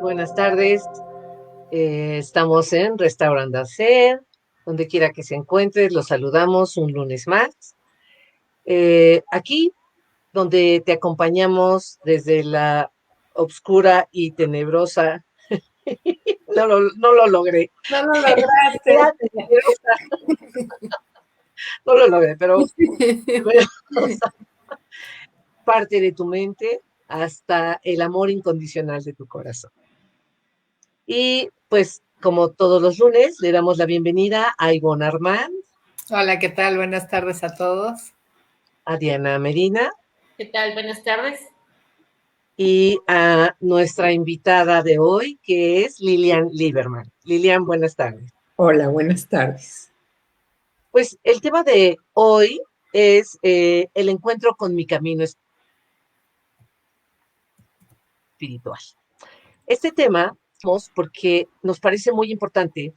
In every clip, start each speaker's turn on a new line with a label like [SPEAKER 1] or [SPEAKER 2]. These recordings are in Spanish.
[SPEAKER 1] buenas tardes. Estamos en Restaurant Hacer, donde quiera que se encuentre, los saludamos un lunes más. Aquí, donde te acompañamos desde la obscura y tenebrosa, no lo logré.
[SPEAKER 2] No lo lograste.
[SPEAKER 1] Era tenebrosa, no lo logré, pero parte de tu mente hasta el amor incondicional de tu corazón. Y pues, como todos los lunes, le damos la bienvenida a Ivonne Armand,
[SPEAKER 2] Hola, ¿qué tal? Buenas tardes a todos.
[SPEAKER 1] a Diana Medina
[SPEAKER 3] ¿Qué tal? Buenas tardes.
[SPEAKER 1] y a nuestra invitada de hoy, que es Lilian Lieberman. Lilian, buenas tardes.
[SPEAKER 4] Hola, buenas tardes.
[SPEAKER 1] Pues el tema de hoy es el encuentro con mi camino espiritual. Este tema, porque nos parece muy importante,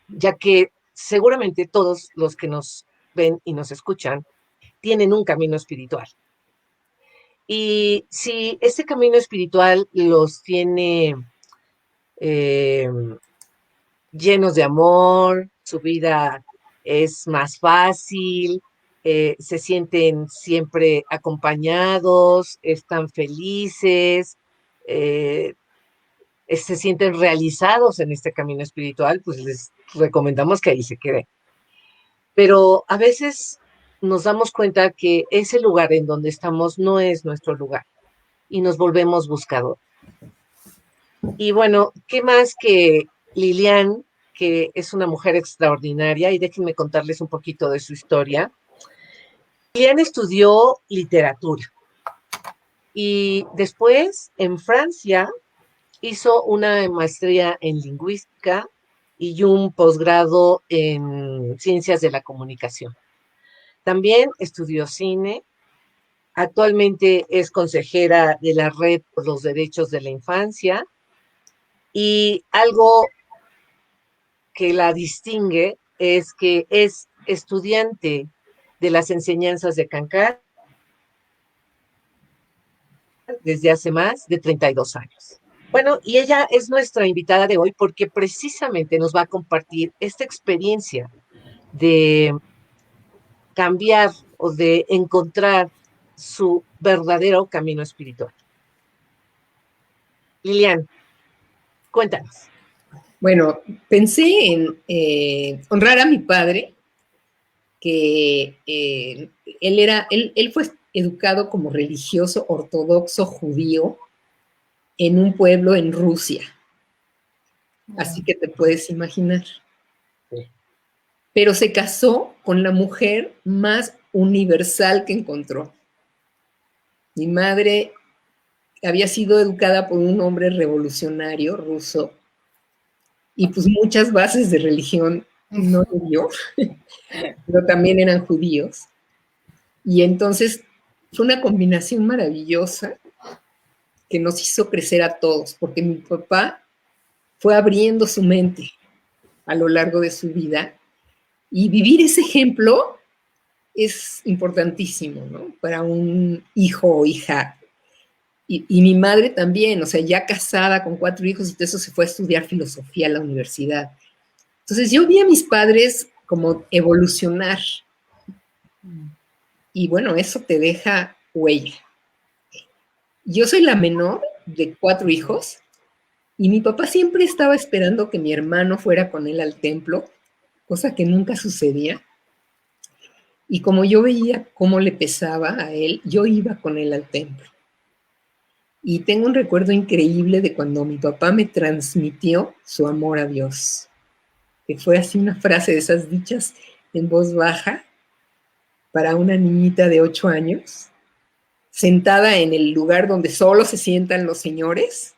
[SPEAKER 1] ya que seguramente todos los que nos ven y nos escuchan tienen un camino espiritual. Y si ese camino espiritual los tiene llenos de amor, su vida es más fácil, se sienten siempre acompañados, están felices, se sienten realizados en este camino espiritual, pues les recomendamos que ahí se queden. Pero a veces nos damos cuenta que ese lugar en donde estamos no es nuestro lugar y nos volvemos buscadores. Y bueno, ¿qué más que Lilian, que es una mujer extraordinaria? Y déjenme contarles un poquito de su historia. Lilian estudió literatura y después en Francia hizo una maestría en lingüística y un posgrado en ciencias de la comunicación. También estudió cine. Actualmente es consejera de la Red por los Derechos de la Infancia. Y algo que la distingue es que es estudiante de las enseñanzas de Cancán desde hace más de 32 años. Bueno, y ella es nuestra invitada de hoy porque precisamente nos va a compartir esta experiencia de cambiar o de encontrar su verdadero camino espiritual. Lilian, cuéntanos.
[SPEAKER 4] Bueno, pensé en honrar a mi padre, que él fue educado como religioso ortodoxo judío en un pueblo en Rusia. Así que te puedes imaginar.
[SPEAKER 1] Sí.
[SPEAKER 4] Pero se casó con la mujer más universal que encontró. Mi madre había sido educada por un hombre revolucionario ruso y pues muchas bases de religión no le dio, pero también eran judíos. Y entonces fue una combinación maravillosa que nos hizo crecer a todos, porque mi papá fue abriendo su mente a lo largo de su vida y vivir ese ejemplo es importantísimo, ¿no? Para un hijo o hija. Y mi madre también, o sea, ya casada con 4 hijos y todo eso, se fue a estudiar filosofía a la universidad. Entonces yo vi a mis padres como evolucionar. Y bueno, eso te deja huella. Yo soy la menor de 4 hijos y mi papá siempre estaba esperando que mi hermano fuera con él al templo, cosa que nunca sucedía. Y como yo veía cómo le pesaba a él, yo iba con él al templo. Y tengo un recuerdo increíble de cuando mi papá me transmitió su amor a Dios, que fue así una frase de esas dichas en voz baja para una niñita de 8 años, sentada en el lugar donde solo se sientan los señores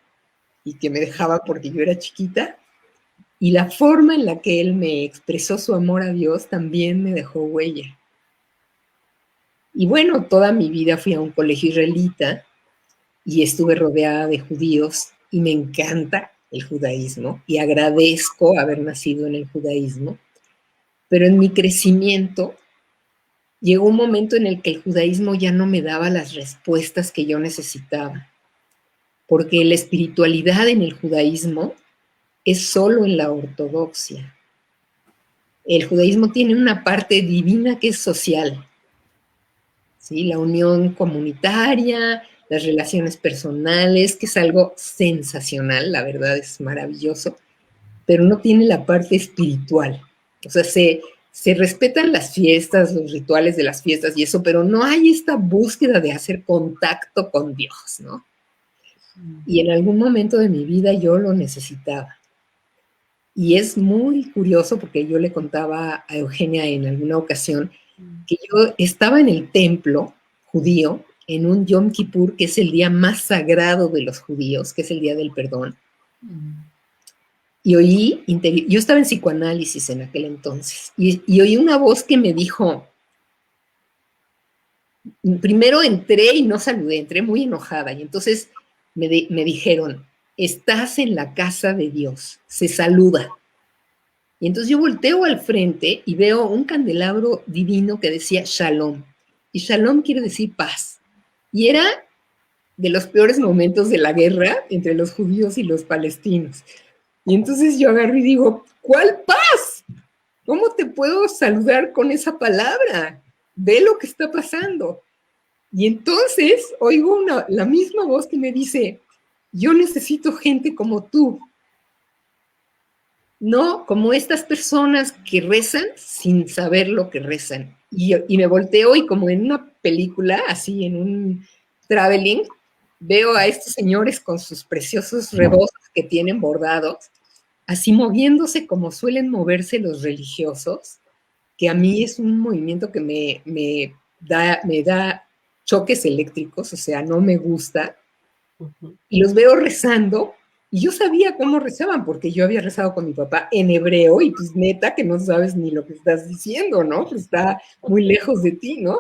[SPEAKER 4] y que me dejaba porque yo era chiquita. Y la forma en la que él me expresó su amor a Dios también me dejó huella. Y bueno, toda mi vida fui a un colegio israelita y estuve rodeada de judíos y me encanta el judaísmo y agradezco haber nacido en el judaísmo, pero en mi crecimiento llegó un momento en el que el judaísmo ya no me daba las respuestas que yo necesitaba. porque la espiritualidad en el judaísmo es solo en la ortodoxia. El judaísmo tiene una parte divina que es social, ¿sí? La unión comunitaria, las relaciones personales, que es algo sensacional, la verdad es maravilloso, pero no tiene la parte espiritual. O sea, se respetan las fiestas, los rituales de las fiestas y eso, pero no hay esta búsqueda de hacer contacto con Dios, ¿no? Y en algún momento de mi vida yo lo necesitaba. Y es muy curioso porque yo le contaba a Eugenia en alguna ocasión que yo estaba en el templo judío en un Yom Kippur, que es el día más sagrado de los judíos, que es el día del perdón. Y oí, yo estaba en psicoanálisis en aquel entonces, y oí una voz que me dijo, primero entré y no saludé, entré muy enojada, y entonces me dijeron, estás en la casa de Dios, se saluda. Y entonces yo volteo al frente y veo un candelabro divino que decía Shalom. Y Shalom quiere decir paz. Y era de los peores momentos de la guerra entre los judíos y los palestinos. Y entonces yo agarro y digo, ¿cuál paz? ¿Cómo te puedo saludar con esa palabra? Ve lo que está pasando. Y entonces oigo la misma voz que me dice, yo necesito gente como tú. No como estas personas que rezan sin saber lo que rezan. Y me volteo y como en una película, así en un traveling, veo a estos señores con sus preciosos rebozos que tienen bordados, así moviéndose como suelen moverse los religiosos, que a mí es un movimiento que me da choques eléctricos, o sea, no me gusta. Y los veo rezando. Y yo sabía cómo rezaban, porque yo había rezado con mi papá en hebreo, y pues neta que no sabes ni lo que estás diciendo, ¿no? Pues está muy lejos de ti, ¿no?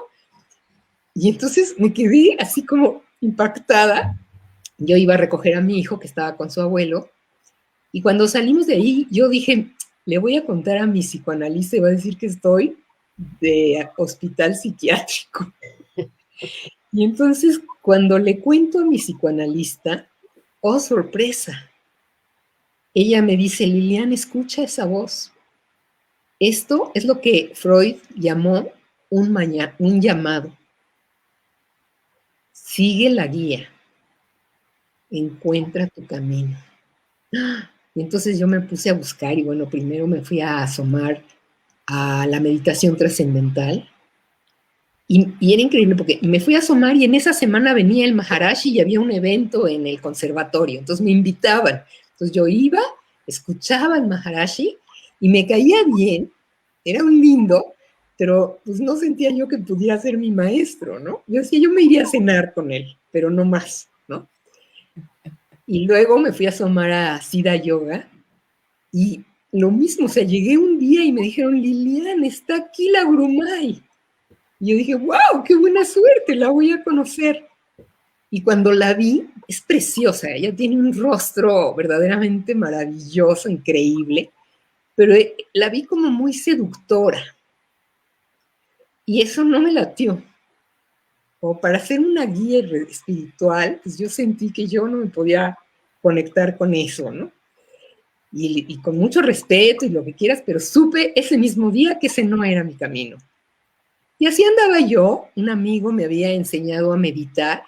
[SPEAKER 4] Y entonces me quedé así como impactada. Yo iba a recoger a mi hijo que estaba con su abuelo, y cuando salimos de ahí, yo dije, le voy a contar a mi psicoanalista y va a decir que estoy de hospital psiquiátrico. Y entonces, cuando le cuento a mi psicoanalista, oh, sorpresa. Ella me dice, Lilian, escucha esa voz. Esto es lo que Freud llamó un llamado. Sigue la guía. Encuentra tu camino. Y entonces yo me puse a buscar y bueno, primero me fui a asomar a la meditación trascendental. Y era increíble porque me fui a asomar y en esa semana venía el Maharashi y había un evento en el conservatorio. Entonces me invitaban. Entonces yo iba, escuchaba al Maharashi y me caía bien, era un lindo, pero pues no sentía yo que pudiera ser mi maestro, ¿no? Yo decía, yo me iría a cenar con él, pero no más, ¿no? Y luego me fui a asomar a Siddha Yoga y lo mismo, o sea, llegué un día y me dijeron, Lilian, está aquí la Gurumay. Y yo dije, wow, qué buena suerte, la voy a conocer. Y cuando la vi, es preciosa, ella tiene un rostro verdaderamente maravilloso, increíble, pero la vi como muy seductora. Y eso no me latió. Como para ser una guía espiritual, pues yo sentí que yo no me podía conectar con eso, ¿no? Y con mucho respeto y lo que quieras, pero supe ese mismo día que ese no era mi camino. Y así andaba yo, un amigo me había enseñado a meditar,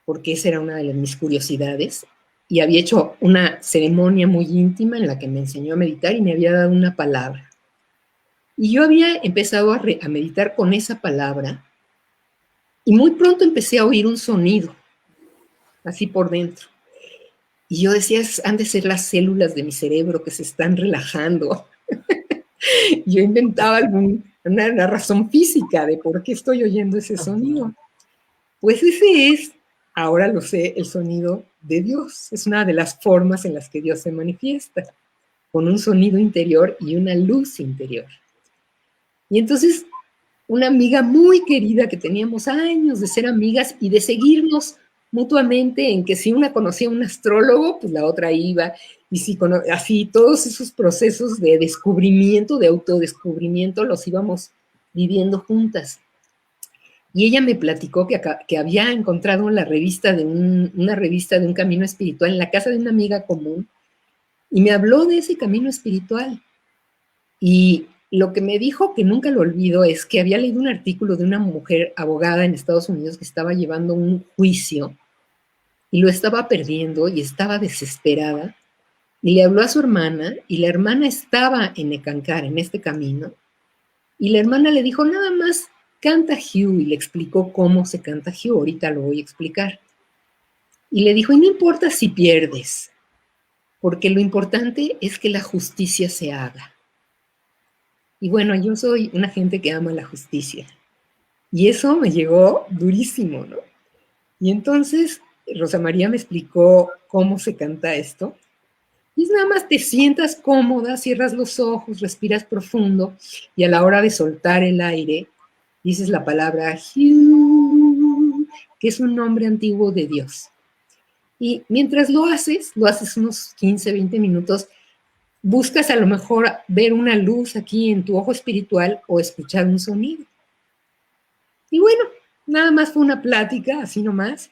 [SPEAKER 4] porque esa era una de mis curiosidades, y había hecho una ceremonia muy íntima en la que me enseñó a meditar y me había dado una palabra. Y yo había empezado a meditar con esa palabra, y muy pronto empecé a oír un sonido, así por dentro. Y yo decía, han de ser las células de mi cerebro que se están relajando. Yo inventaba una razón física de por qué estoy oyendo ese sonido. Pues ese es, ahora lo sé, el sonido de Dios. Es una de las formas en las que Dios se manifiesta, con un sonido interior y una luz interior. Y entonces, una amiga muy querida que teníamos años de ser amigas y de seguirnos mutuamente en que si una conocía a un astrólogo, pues la otra iba, y si así todos esos procesos de descubrimiento, de autodescubrimiento, los íbamos viviendo juntas. Y ella me platicó que había encontrado una revista de un camino espiritual en la casa de una amiga común y me habló de ese camino espiritual. Y lo que me dijo, que nunca lo olvido, es que había leído un artículo de una mujer abogada en Estados Unidos que estaba llevando un juicio y lo estaba perdiendo y estaba desesperada. Y le habló a su hermana y la hermana estaba en Ekankar, en este camino. Y la hermana le dijo, nada más canta Hugh, y le explicó cómo se canta Hugh, ahorita lo voy a explicar. Y le dijo, y no importa si pierdes, porque lo importante es que la justicia se haga. Y bueno, yo soy una gente que ama la justicia. Y eso me llegó durísimo, ¿no? Y entonces Rosa María me explicó cómo se canta esto. Y es nada más te sientas cómoda, cierras los ojos, respiras profundo y a la hora de soltar el aire dices la palabra Hugh, que es un nombre antiguo de Dios. Y mientras lo haces unos 15, 20 minutos, buscas a lo mejor ver una luz aquí en tu ojo espiritual o escuchar un sonido. Y bueno, nada más fue una plática, así nomás.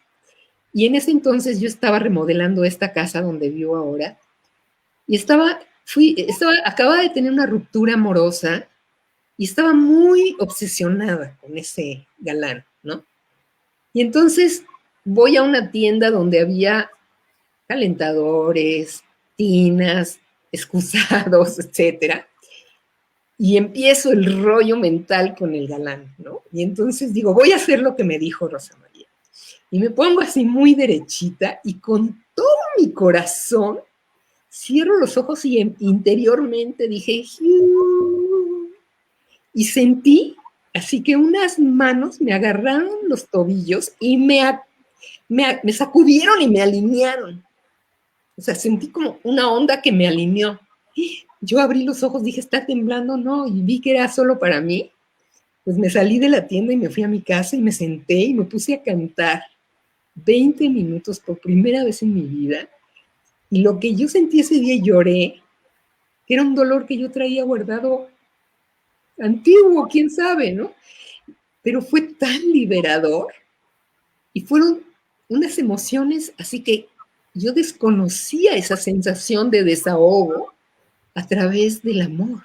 [SPEAKER 4] Y en ese entonces yo estaba remodelando esta casa donde vivo ahora y acababa de tener una ruptura amorosa y estaba muy obsesionada con ese galán, ¿no? Y entonces voy a una tienda donde había calentadores, tinas, excusados, etcétera, y empiezo el rollo mental con el galán, ¿no? Y entonces digo, voy a hacer lo que me dijo Rosa María. Y me pongo así muy derechita y con todo mi corazón cierro los ojos y interiormente dije, y sentí así que unas manos me agarraron los tobillos y me sacudieron y me alinearon. O sea, sentí como una onda que me alineó. Yo abrí los ojos, dije, ¿está temblando? No, y vi que era solo para mí. Pues me salí de la tienda y me fui a mi casa y me senté y me puse a cantar 20 minutos por primera vez en mi vida. Y lo que yo sentí ese día, lloré, que era un dolor que yo traía guardado antiguo, quién sabe, ¿no? Pero fue tan liberador y fueron unas emociones, así que yo desconocía esa sensación de desahogo a través del amor.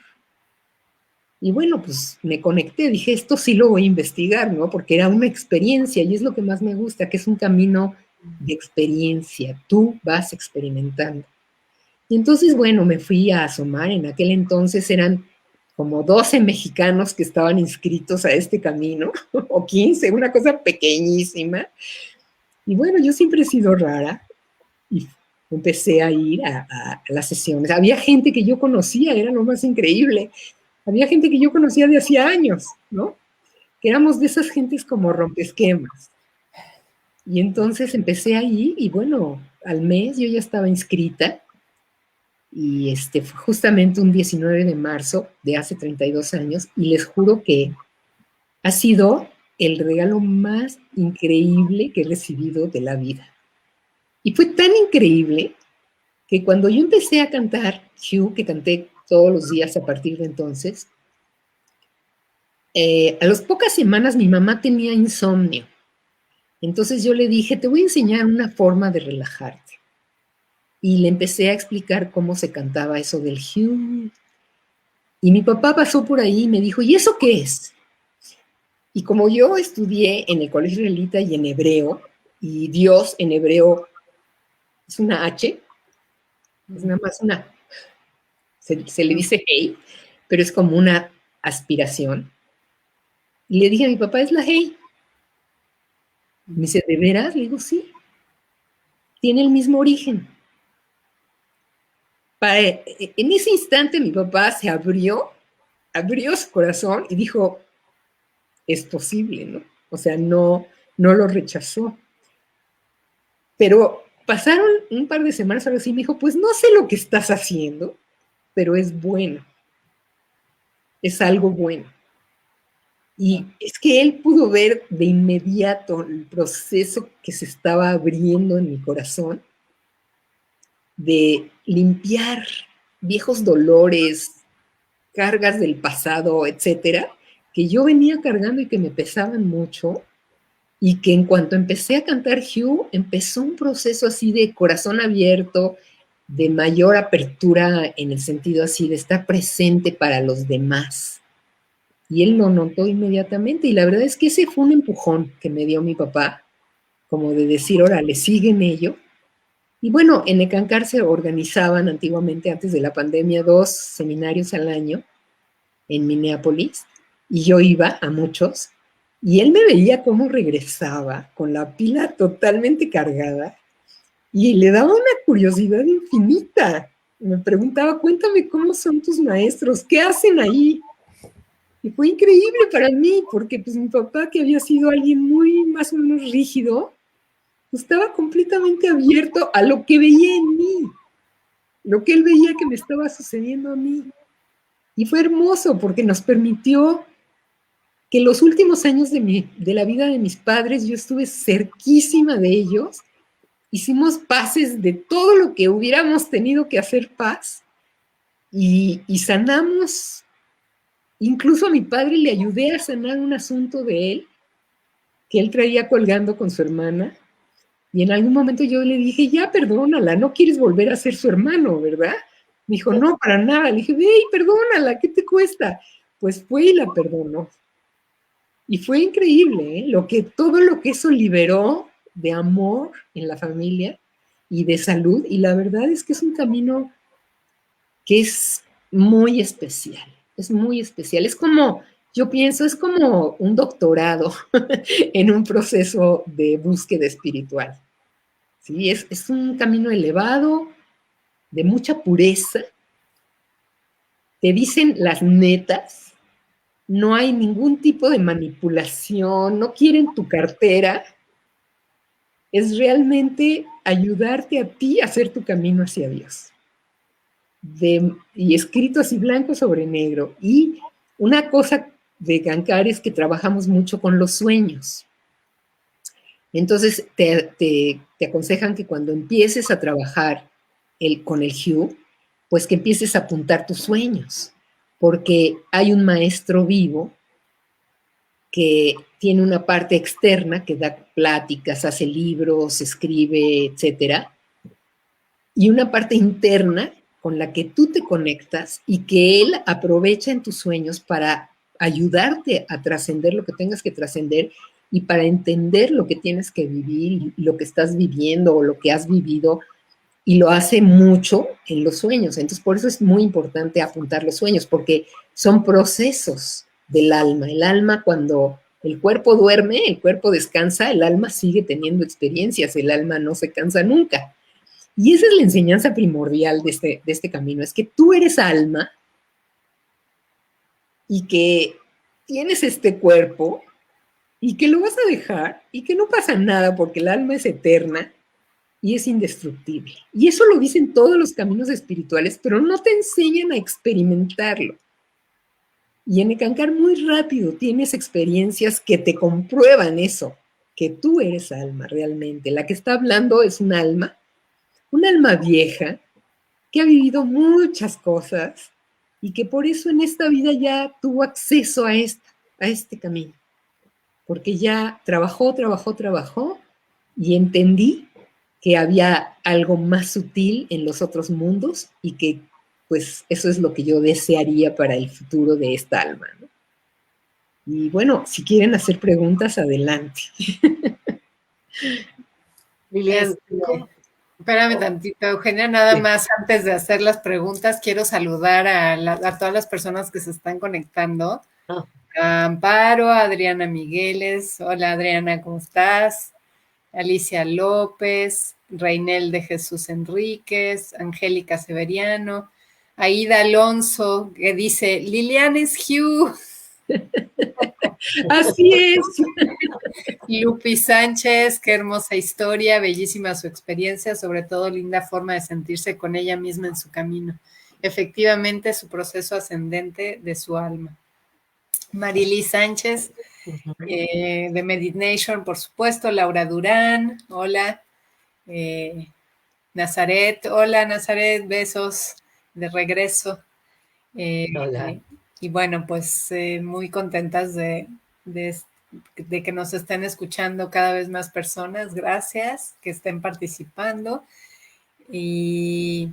[SPEAKER 4] Y bueno, pues me conecté, dije, esto sí lo voy a investigar, ¿no? Porque era una experiencia y es lo que más me gusta, que es un camino de experiencia, tú vas experimentando. Y entonces, bueno, me fui a asomar, en aquel entonces eran como 12 mexicanos que estaban inscritos a este camino, o 15, una cosa pequeñísima. Y bueno, yo siempre he sido rara y empecé a ir a las sesiones. Había gente que yo conocía, era lo más increíble. Había gente que yo conocía de hacía años, ¿no? Que éramos de esas gentes como rompesquemas. Y entonces empecé ahí y bueno, al mes yo ya estaba inscrita y fue justamente un 19 de marzo de hace 32 años y les juro que ha sido el regalo más increíble que he recibido de la vida. Y fue tan increíble que cuando yo empecé a cantar Hugh, que canté todos los días a partir de entonces, a las pocas semanas mi mamá tenía insomnio. Entonces yo le dije, te voy a enseñar una forma de relajarte. Y le empecé a explicar cómo se cantaba eso del Hugh. Y mi papá pasó por ahí y me dijo, ¿y eso qué es? Y como yo estudié en el colegio israelita y en hebreo, y Dios en hebreo es una H, es nada más una, se le dice hey, pero es como una aspiración. Y le dije a mi papá, es la hey. Me dice, ¿de veras? Le digo, sí. Tiene el mismo origen. En ese instante mi papá se abrió su corazón y dijo, es posible, ¿no? O sea, no lo rechazó. Pero pasaron un par de semanas, algo así, me dijo, pues no sé lo que estás haciendo, pero es bueno. Es algo bueno. Y es que él pudo ver de inmediato el proceso que se estaba abriendo en mi corazón de limpiar viejos dolores, cargas del pasado, etcétera, que yo venía cargando y que me pesaban mucho, y que en cuanto empecé a cantar Hugh, empezó un proceso así de corazón abierto, de mayor apertura en el sentido así de estar presente para los demás. Y él lo notó inmediatamente, y la verdad es que ese fue un empujón que me dio mi papá, como de decir, órale, sigue en ello. Y bueno, en Ecancar se organizaban antiguamente, antes de la pandemia, 2 seminarios al año en Minneapolis, y yo iba a muchos, y él me veía cómo regresaba con la pila totalmente cargada, y le daba una curiosidad infinita. Me preguntaba, cuéntame cómo son tus maestros, qué hacen ahí. Y fue increíble para mí, porque pues mi papá, que había sido alguien muy más o menos rígido, estaba completamente abierto a lo que veía en mí, lo que él veía que me estaba sucediendo a mí. Y fue hermoso porque nos permitió que los últimos años de la vida de mis padres yo estuve cerquísima de ellos, hicimos paces de todo lo que hubiéramos tenido que hacer paz y sanamos. Incluso a mi padre le ayudé a sanar un asunto de él que él traía colgando con su hermana, y en algún momento yo le dije, ya perdónala, no quieres volver a ser su hermano, ¿verdad? Me dijo, no, para nada. Le dije, ve y perdónala, ¿qué te cuesta? Pues fue y la perdonó. Y fue increíble, ¿eh? Todo lo que eso liberó de amor en la familia y de salud. Y la verdad es que es un camino que es muy especial. Es muy especial. Es como, yo pienso, es como un doctorado en un proceso de búsqueda espiritual. ¿Sí? Es un camino elevado, de mucha pureza. Te dicen las netas, no hay ningún tipo de manipulación, no quieren tu cartera, es realmente ayudarte a ti a hacer tu camino hacia Dios. Y escrito así blanco sobre negro. Y una cosa de Gankar es que trabajamos mucho con los sueños. Entonces te aconsejan que cuando empieces a trabajar con el Hugh, pues que empieces a apuntar tus sueños, porque hay un maestro vivo que tiene una parte externa que da pláticas, hace libros, escribe, etcétera, y una parte interna con la que tú te conectas y que él aprovecha en tus sueños para ayudarte a trascender lo que tengas que trascender y para entender lo que tienes que vivir y lo que estás viviendo o lo que has vivido, y lo hace mucho en los sueños. Entonces, por eso es muy importante apuntar los sueños, porque son procesos del alma. El alma, cuando el cuerpo duerme, el cuerpo descansa, el alma sigue teniendo experiencias, el alma no se cansa nunca. Y esa es la enseñanza primordial de este camino, es que tú eres alma y que tienes este cuerpo y que lo vas a dejar y que no pasa nada porque el alma es eterna y es indestructible. Y eso lo dicen todos los caminos espirituales, pero no te enseñan a experimentarlo. Y en Ekankar muy rápido tienes experiencias que te comprueban eso, que tú eres alma realmente. La que está hablando es un alma vieja, que ha vivido muchas cosas y que por eso en esta vida ya tuvo acceso a este camino. Porque ya trabajó y entendí que había algo más sutil en los otros mundos y que pues eso es lo que yo desearía para el futuro de esta alma, ¿no? Y bueno, si quieren hacer preguntas, adelante.
[SPEAKER 1] Lilian,
[SPEAKER 2] Espérame tantito, Eugenia, nada más antes de hacer las preguntas, quiero saludar a todas las personas que se están conectando. A Amparo, a Adriana Migueles, hola Adriana, ¿cómo estás? Alicia López, Reinel de Jesús Enríquez, Angélica Severiano, Aida Alonso, que dice, Lilian es Hugh.
[SPEAKER 4] Así es.
[SPEAKER 2] Lupi Sánchez, qué hermosa historia, bellísima su experiencia, sobre todo linda forma de sentirse con ella misma en su camino. Efectivamente, su proceso ascendente de su alma. Marily Sánchez, de Meditation, por supuesto. Laura Durán, hola. Nazaret, hola Nazaret, besos de regreso.
[SPEAKER 1] Hola.
[SPEAKER 2] bueno, pues muy contentas de que nos estén escuchando cada vez más personas. Gracias, que estén participando. Y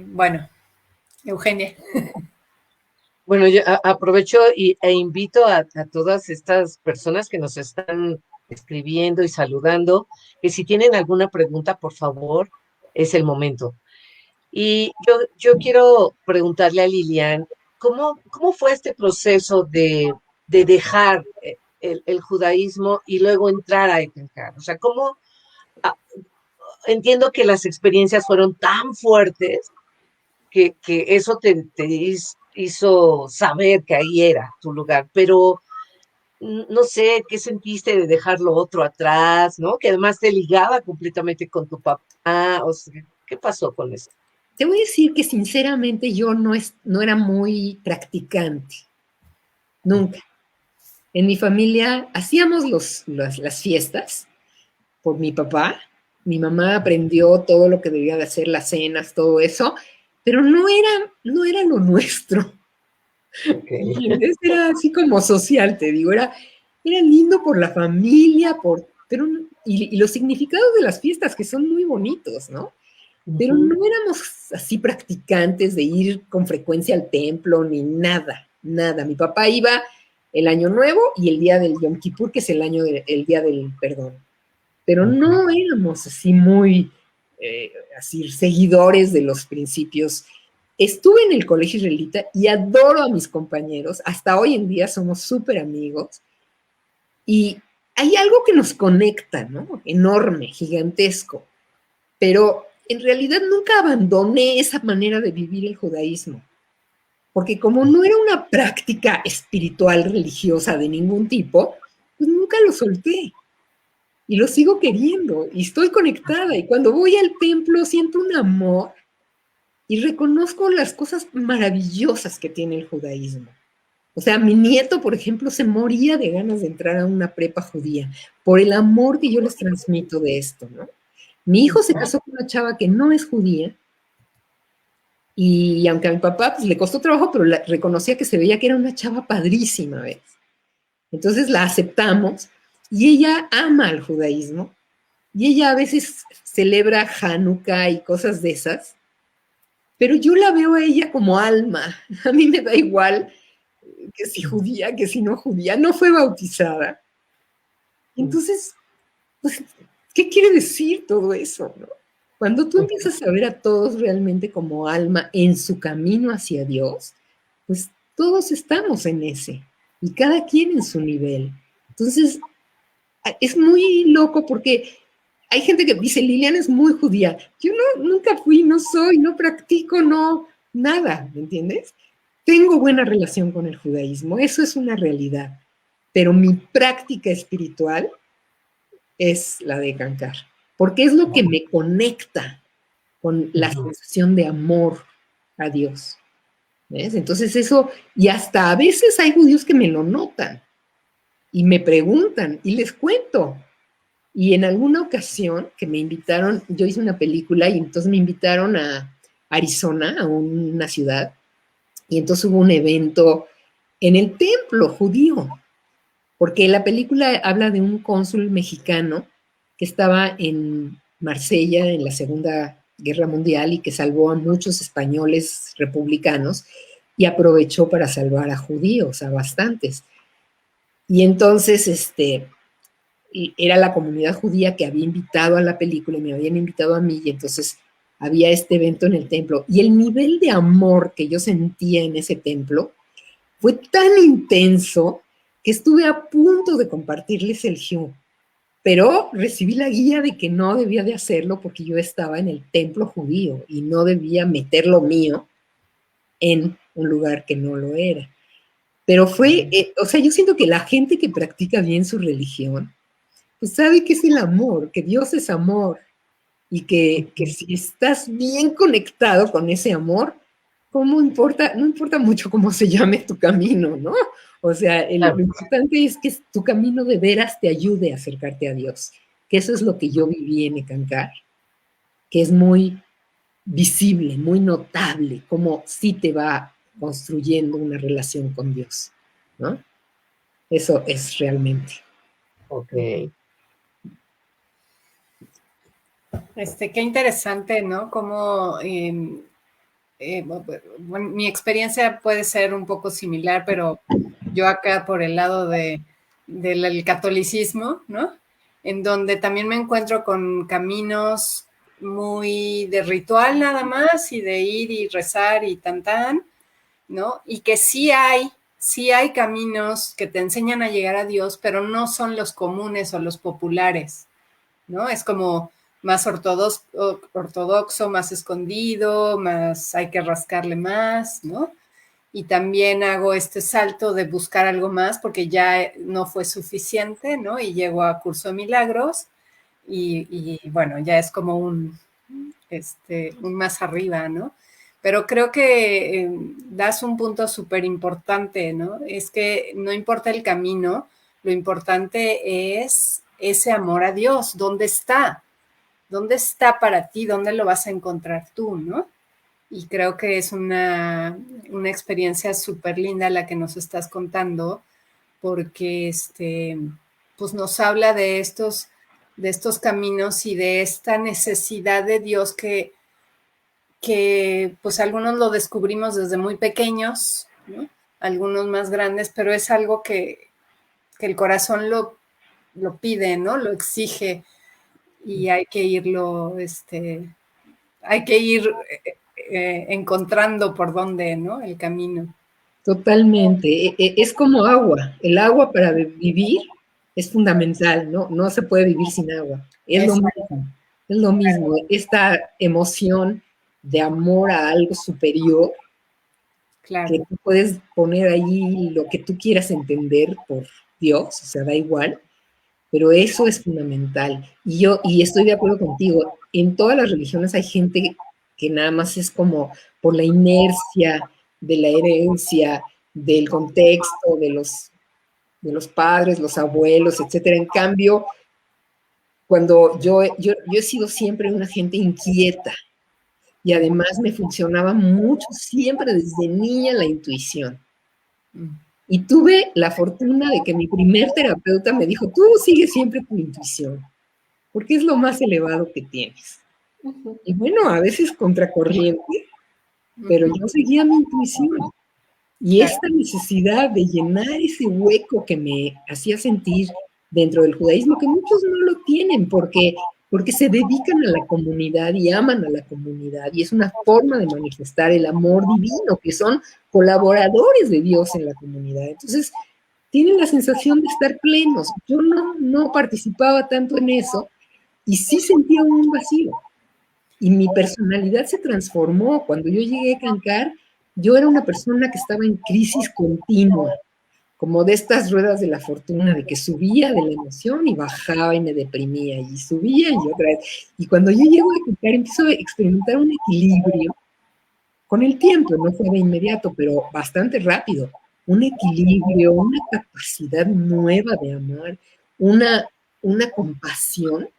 [SPEAKER 2] bueno, Eugenia.
[SPEAKER 1] Bueno, yo aprovecho e invito a todas estas personas que nos están escribiendo y saludando, que si tienen alguna pregunta, por favor, es el momento. Y yo quiero preguntarle a Lilian, ¿cómo fue este proceso de dejar el judaísmo y luego entrar a Eckankar? O sea, ah, entiendo que las experiencias fueron tan fuertes que eso hizo saber que ahí era tu lugar, pero no sé qué sentiste de dejar lo otro atrás, ¿no? Que además te ligaba completamente con tu papá, o sea, ¿qué pasó con eso?
[SPEAKER 4] Te voy a decir que sinceramente yo no era muy practicante, nunca. En mi familia hacíamos las fiestas por mi papá. Mi mamá aprendió todo lo que debía de hacer, las cenas, todo eso, pero no era lo nuestro.
[SPEAKER 1] Okay.
[SPEAKER 4] Era así como social, te digo, era lindo por la familia, y los significados de las fiestas que son muy bonitos, ¿no? Pero no éramos así practicantes de ir con frecuencia al templo ni nada, nada. Mi papá iba el Año Nuevo y el día del Yom Kippur, que es el día del perdón. Pero no éramos así muy así seguidores de los principios. Estuve en el colegio israelita y adoro a mis compañeros. Hasta hoy en día somos súper amigos. Y hay algo que nos conecta, ¿no? Enorme, gigantesco. Pero en realidad nunca abandoné esa manera de vivir el judaísmo, porque como no era una práctica espiritual religiosa de ningún tipo, pues nunca lo solté y lo sigo queriendo y estoy conectada y cuando voy al templo siento un amor y reconozco las cosas maravillosas que tiene el judaísmo. O sea, mi nieto, por ejemplo, se moría de ganas de entrar a una prepa judía por el amor que yo les transmito de esto, ¿no? Mi hijo se casó con una chava que no es judía y aunque a mi papá pues, le costó trabajo, pero reconocía que se veía que era una chava padrísima, ¿ves? Entonces la aceptamos y ella ama el judaísmo y ella a veces celebra Hanukkah y cosas de esas, pero yo la veo a ella como alma. A mí me da igual que si judía, que si no judía, no fue bautizada. Entonces, pues, ¿qué quiere decir todo eso? ¿No? Cuando tú empiezas a ver a todos realmente como alma en su camino hacia Dios, pues todos estamos en ese y cada quien en su nivel. Entonces, es muy loco porque hay gente que dice, Liliana es muy judía. Yo nunca fui, no soy, no practico, no, nada, ¿me entiendes? Tengo buena relación con el judaísmo, eso es una realidad, pero mi práctica espiritual es la de cantar, porque es lo que me conecta con la sensación de amor a Dios. ¿Ves? Entonces eso, y hasta a veces hay judíos que me lo notan y me preguntan y les cuento. Y en alguna ocasión que me invitaron, yo hice una película y entonces me invitaron a Arizona, a una ciudad, y entonces hubo un evento en el templo judío, porque la película habla de un cónsul mexicano que estaba en Marsella en la Segunda Guerra Mundial y que salvó a muchos españoles republicanos y aprovechó para salvar a judíos, a bastantes. Y entonces, era la comunidad judía que había invitado a la película y me habían invitado a mí y entonces había este evento en el templo y el nivel de amor que yo sentía en ese templo fue tan intenso que estuve a punto de compartirles el Hugh, pero recibí la guía de que no debía de hacerlo porque yo estaba en el templo judío y no debía meter lo mío en un lugar que no lo era. Pero fue, o sea, yo siento que la gente que practica bien su religión, pues sabe que es el amor, que Dios es amor y que si estás bien conectado con ese amor, ¿cómo importa? No importa mucho cómo se llame tu camino, ¿no? O sea, lo importante es que tu camino de veras te ayude a acercarte a Dios, que eso es lo que yo viví en Eckankar, que es muy visible, muy notable, como sí te va construyendo una relación con Dios, ¿no? Eso es realmente.
[SPEAKER 1] Ok.
[SPEAKER 2] Qué interesante, ¿no? Como bueno, mi experiencia puede ser un poco similar, pero yo acá por el lado del catolicismo, ¿no? En donde también me encuentro con caminos muy de ritual nada más y de ir y rezar y tan, ¿no? Y que sí hay caminos que te enseñan a llegar a Dios, pero no son los comunes o los populares, ¿no? Es como más ortodoxo, más escondido, más hay que rascarle más, ¿no? Y también hago este salto de buscar algo más porque ya no fue suficiente, ¿no? Y llego a Curso de Milagros y bueno, ya es como un más arriba, ¿no? Pero creo que das un punto súper importante, ¿no? Es que no importa el camino, lo importante es ese amor a Dios, ¿dónde está? ¿Dónde está para ti? ¿Dónde lo vas a encontrar tú, no? Y creo que es una experiencia súper linda la que nos estás contando, porque pues nos habla de estos caminos y de esta necesidad de Dios que pues algunos lo descubrimos desde muy pequeños, ¿no? Algunos más grandes, pero es algo que el corazón lo pide, ¿no? Lo exige y hay que hay que ir encontrando por dónde, ¿no? El camino.
[SPEAKER 4] Totalmente. Es como agua. El agua para vivir es fundamental, ¿no? No se puede vivir sin agua. Es lo mismo. Es lo mismo. Esta emoción de amor a algo superior,
[SPEAKER 2] Claro.
[SPEAKER 4] que tú puedes poner ahí lo que tú quieras entender por Dios, o sea, da igual, pero eso es fundamental. Y estoy de acuerdo contigo, en todas las religiones hay gente que nada más es como por la inercia de la herencia, del contexto, de los padres, los abuelos, etcétera. En cambio, cuando yo he sido siempre una gente inquieta y además me funcionaba mucho siempre desde niña la intuición. Y tuve la fortuna de que mi primer terapeuta me dijo, tú sigue siempre tu intuición, porque es lo más elevado que tienes. Y bueno, a veces contracorriente, pero yo seguía mi intuición. Y esta necesidad de llenar ese hueco que me hacía sentir dentro del judaísmo, que muchos no lo tienen porque se dedican a la comunidad y aman a la comunidad, y es una forma de manifestar el amor divino, que son colaboradores de Dios en la comunidad. Entonces, tienen la sensación de estar plenos. Yo no participaba tanto en eso y sí sentía un vacío. Y mi personalidad se transformó. Cuando yo llegué a Cancar, yo era una persona que estaba en crisis continua, como de estas ruedas de la fortuna, de que subía de la emoción y bajaba y me deprimía, y subía y otra vez. Y cuando yo llego a Cancar, empiezo a experimentar un equilibrio con el tiempo, no fue de inmediato, pero bastante rápido. Un equilibrio, una capacidad nueva de amar, una compasión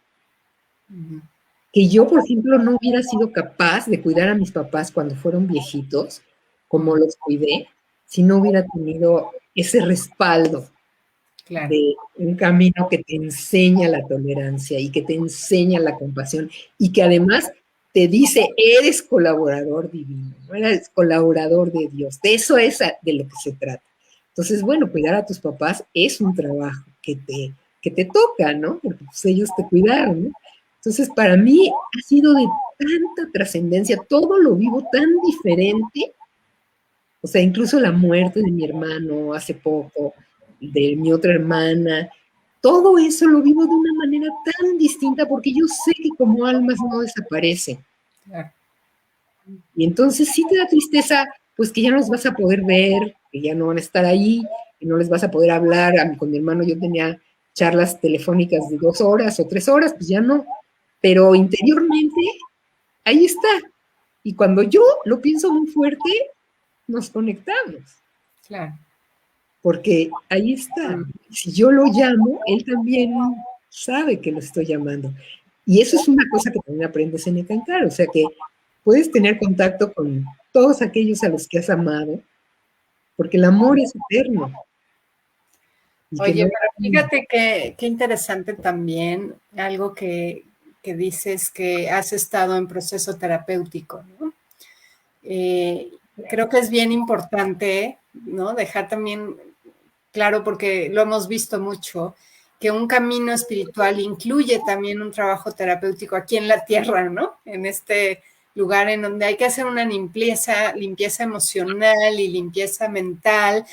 [SPEAKER 4] que yo, por ejemplo, no hubiera sido capaz de cuidar a mis papás cuando fueron viejitos, como los cuidé, si no hubiera tenido ese respaldo de un camino que te enseña la tolerancia y que te enseña la compasión y que además te dice, eres colaborador divino, no eres colaborador de Dios. De eso es de lo que se trata. Entonces, bueno, cuidar a tus papás es un trabajo que te toca, ¿no? Porque pues, ellos te cuidaron, ¿no? Entonces, para mí ha sido de tanta trascendencia, todo lo vivo tan diferente, o sea, incluso la muerte de mi hermano hace poco, de mi otra hermana, todo eso lo vivo de una manera tan distinta porque yo sé que como almas no desaparecen. Y entonces sí te da tristeza, pues que ya no los vas a poder ver, que ya no van a estar ahí, que no les vas a poder hablar. Con mi hermano yo tenía charlas telefónicas de 2 horas o 3 horas, pues ya no. Pero interiormente, ahí está. Y cuando yo lo pienso muy fuerte, nos conectamos.
[SPEAKER 2] Claro.
[SPEAKER 4] Porque ahí está. Si yo lo llamo, él también sabe que lo estoy llamando. Y eso es una cosa que también aprendes en Ecancar. O sea que puedes tener contacto con todos aquellos a los que has amado, porque el amor es eterno.
[SPEAKER 2] Oye, pero fíjate qué interesante también algo que dices que has estado en proceso terapéutico, ¿no? Creo que es bien importante, ¿no? Dejar también claro, porque lo hemos visto mucho, que un camino espiritual incluye también un trabajo terapéutico aquí en la tierra, ¿no? En este lugar en donde hay que hacer una limpieza emocional y limpieza mental,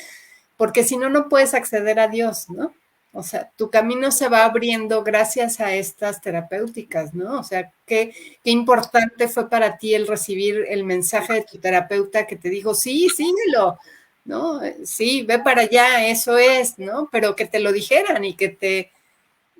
[SPEAKER 2] porque si no, no puedes acceder a Dios, ¿no? O sea, tu camino se va abriendo gracias a estas terapéuticas, ¿no? O sea, qué importante fue para ti el recibir el mensaje de tu terapeuta que te dijo, sí, síguelo, ¿no? Sí, ve para allá, eso es, ¿no? Pero que te lo dijeran y que te,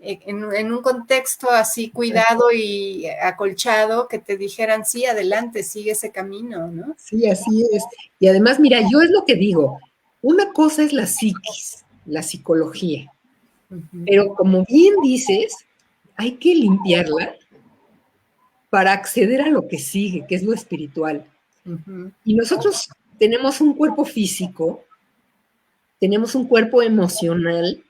[SPEAKER 2] en un contexto así cuidado y acolchado, que te dijeran, sí, adelante, sigue ese camino, ¿no?
[SPEAKER 4] Sí, así es. Y además, mira, yo es lo que digo, una cosa es la psiquis, la psicología, pero como bien dices, hay que limpiarla para acceder a lo que sigue, que es lo espiritual. Y nosotros tenemos un cuerpo físico, tenemos un cuerpo emocional,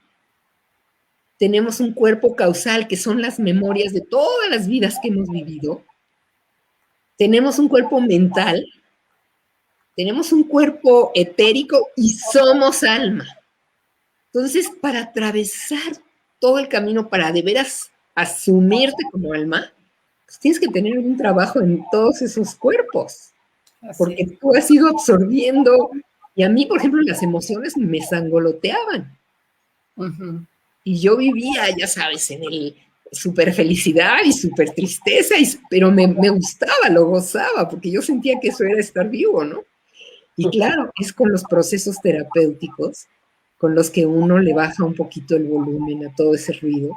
[SPEAKER 4] tenemos un cuerpo causal, que son las memorias de todas las vidas que hemos vivido, tenemos un cuerpo mental, tenemos un cuerpo etérico y somos alma. Entonces, para atravesar todo el camino, para de veras asumirte como alma, pues tienes que tener un trabajo en todos esos cuerpos, porque tú has ido absorbiendo, y a mí, por ejemplo, las emociones me sangoloteaban. Y yo vivía, ya sabes, en el súper felicidad y súper tristeza, pero me gustaba, lo gozaba, porque yo sentía que eso era estar vivo, ¿no? Y claro, es con los procesos terapéuticos con los que uno le baja un poquito el volumen a todo ese ruido,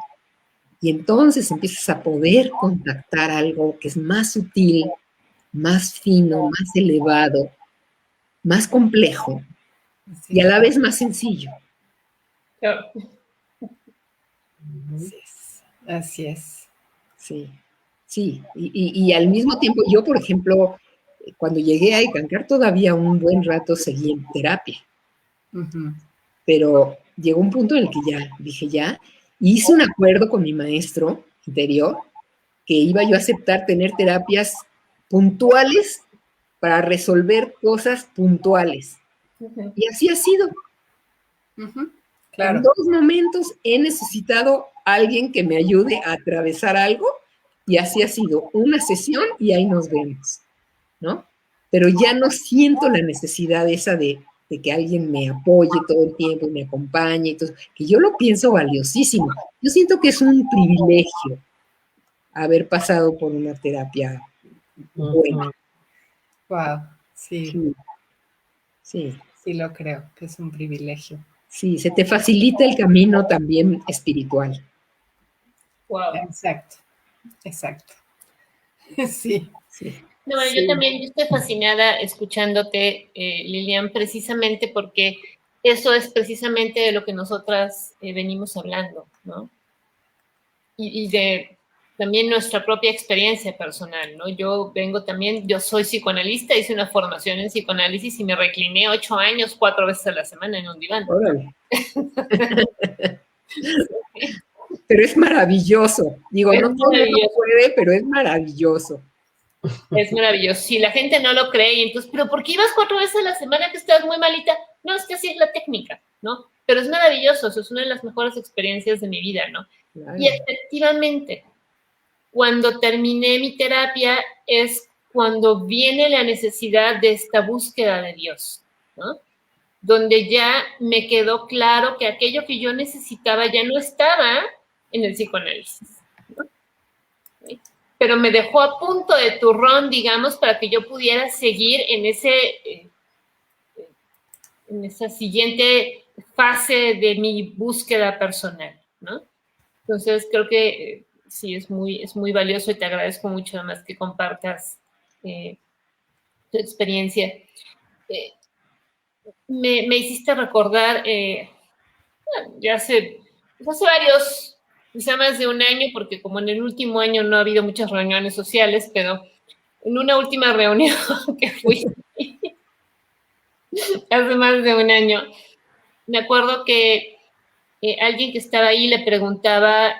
[SPEAKER 4] y entonces empiezas a poder contactar algo que es más sutil, más fino, más elevado, más complejo, y a la vez más sencillo.
[SPEAKER 2] Así es.
[SPEAKER 4] Sí, sí, y al mismo tiempo yo, por ejemplo, cuando llegué a Eckankar todavía un buen rato seguí en terapia, pero llegó un punto en el que ya, dije ya, hice un acuerdo con mi maestro interior que iba yo a aceptar tener terapias puntuales para resolver cosas puntuales. Y así ha sido.
[SPEAKER 2] Claro.
[SPEAKER 4] En 2 momentos he necesitado a alguien que me ayude a atravesar algo, y así ha sido una sesión y ahí nos vemos, ¿no? Pero ya no siento la necesidad esa de que alguien me apoye todo el tiempo y me acompañe, y todo, que yo lo pienso valiosísimo. Yo siento que es un privilegio haber pasado por una terapia buena.
[SPEAKER 2] Wow, sí.
[SPEAKER 4] Sí. Sí.
[SPEAKER 2] Sí, lo creo, que es un privilegio.
[SPEAKER 4] Sí, se te facilita el camino también espiritual.
[SPEAKER 3] Wow.
[SPEAKER 2] Exacto, exacto. Sí.
[SPEAKER 4] Sí.
[SPEAKER 3] No, bueno,
[SPEAKER 2] Sí.
[SPEAKER 3] yo también estoy fascinada escuchándote, Lilian, precisamente porque eso es precisamente de lo que nosotras venimos hablando, ¿no? Y de también nuestra propia experiencia personal, ¿no? Yo soy psicoanalista, hice una formación en psicoanálisis y me recliné 8 años, 4 veces a la semana en un diván.
[SPEAKER 4] Órale. Pero es maravilloso. Digo, no todo el mundo puede, pero es maravilloso.
[SPEAKER 3] Es maravilloso. Si la gente no lo cree, entonces, ¿pero por qué ibas 4 veces a la semana que estás muy malita? No, es que así es la técnica, ¿no? Pero es maravilloso, eso es una de las mejores experiencias de mi vida, ¿no? Claro. Y efectivamente, cuando terminé mi terapia es cuando viene la necesidad de esta búsqueda de Dios, ¿no? Donde ya me quedó claro que aquello que yo necesitaba ya no estaba en el psicoanálisis, ¿no? ¿Sí? Pero me dejó a punto de turrón, digamos, para que yo pudiera seguir en esa siguiente fase de mi búsqueda personal, ¿no? Entonces, creo que sí, es muy valioso y te agradezco mucho además que compartas tu experiencia. Me hiciste recordar, ya hace varios, quizá más de un año, porque como en el último año no ha habido muchas reuniones sociales, pero en una última reunión que fui, hace más de un año. Me acuerdo que alguien que estaba ahí le preguntaba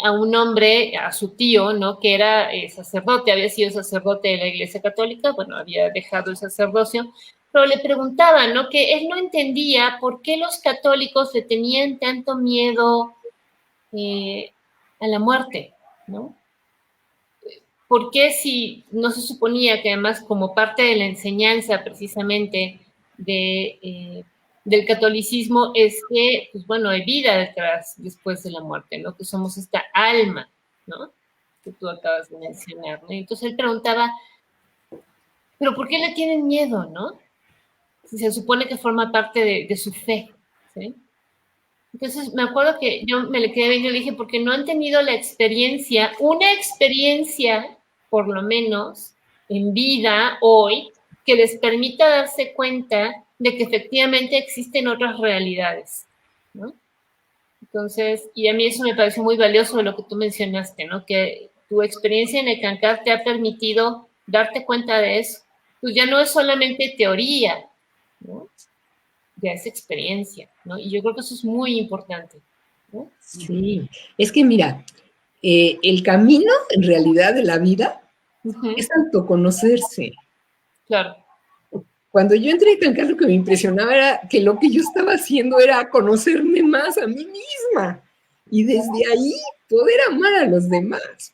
[SPEAKER 3] a un hombre, a su tío, ¿no? Que era sacerdote, había sido sacerdote de la Iglesia Católica, bueno, había dejado el sacerdocio, pero le preguntaba, ¿no? Que él no entendía por qué los católicos le tenían tanto miedo a la muerte, ¿no? ¿Por qué si no se suponía que además como parte de la enseñanza precisamente del catolicismo es que, pues bueno, hay vida detrás, después de la muerte, ¿no? Que somos esta alma, ¿no? Que tú acabas de mencionar, ¿no? Entonces él preguntaba, ¿pero por qué le tienen miedo, no? Si se supone que forma parte de su fe, ¿sí? Entonces me acuerdo que yo me le quedé viendo y le dije, porque no han tenido la experiencia, una experiencia, por lo menos, en vida hoy, que les permita darse cuenta de que efectivamente existen otras realidades, ¿no? Entonces, y a mí eso me pareció muy valioso de lo que tú mencionaste, ¿no? Que tu experiencia en el Cancar te ha permitido darte cuenta de eso. Pues ya no es solamente teoría, ¿no? Ya es experiencia, ¿no? Y yo creo que eso es muy importante, ¿no?
[SPEAKER 4] Sí, es que mira, el camino en realidad de la vida es autoconocerse.
[SPEAKER 3] Claro.
[SPEAKER 4] Cuando yo entré a Cancar, lo que me impresionaba era que lo que yo estaba haciendo era conocerme más a mí misma y desde ahí poder amar a los demás,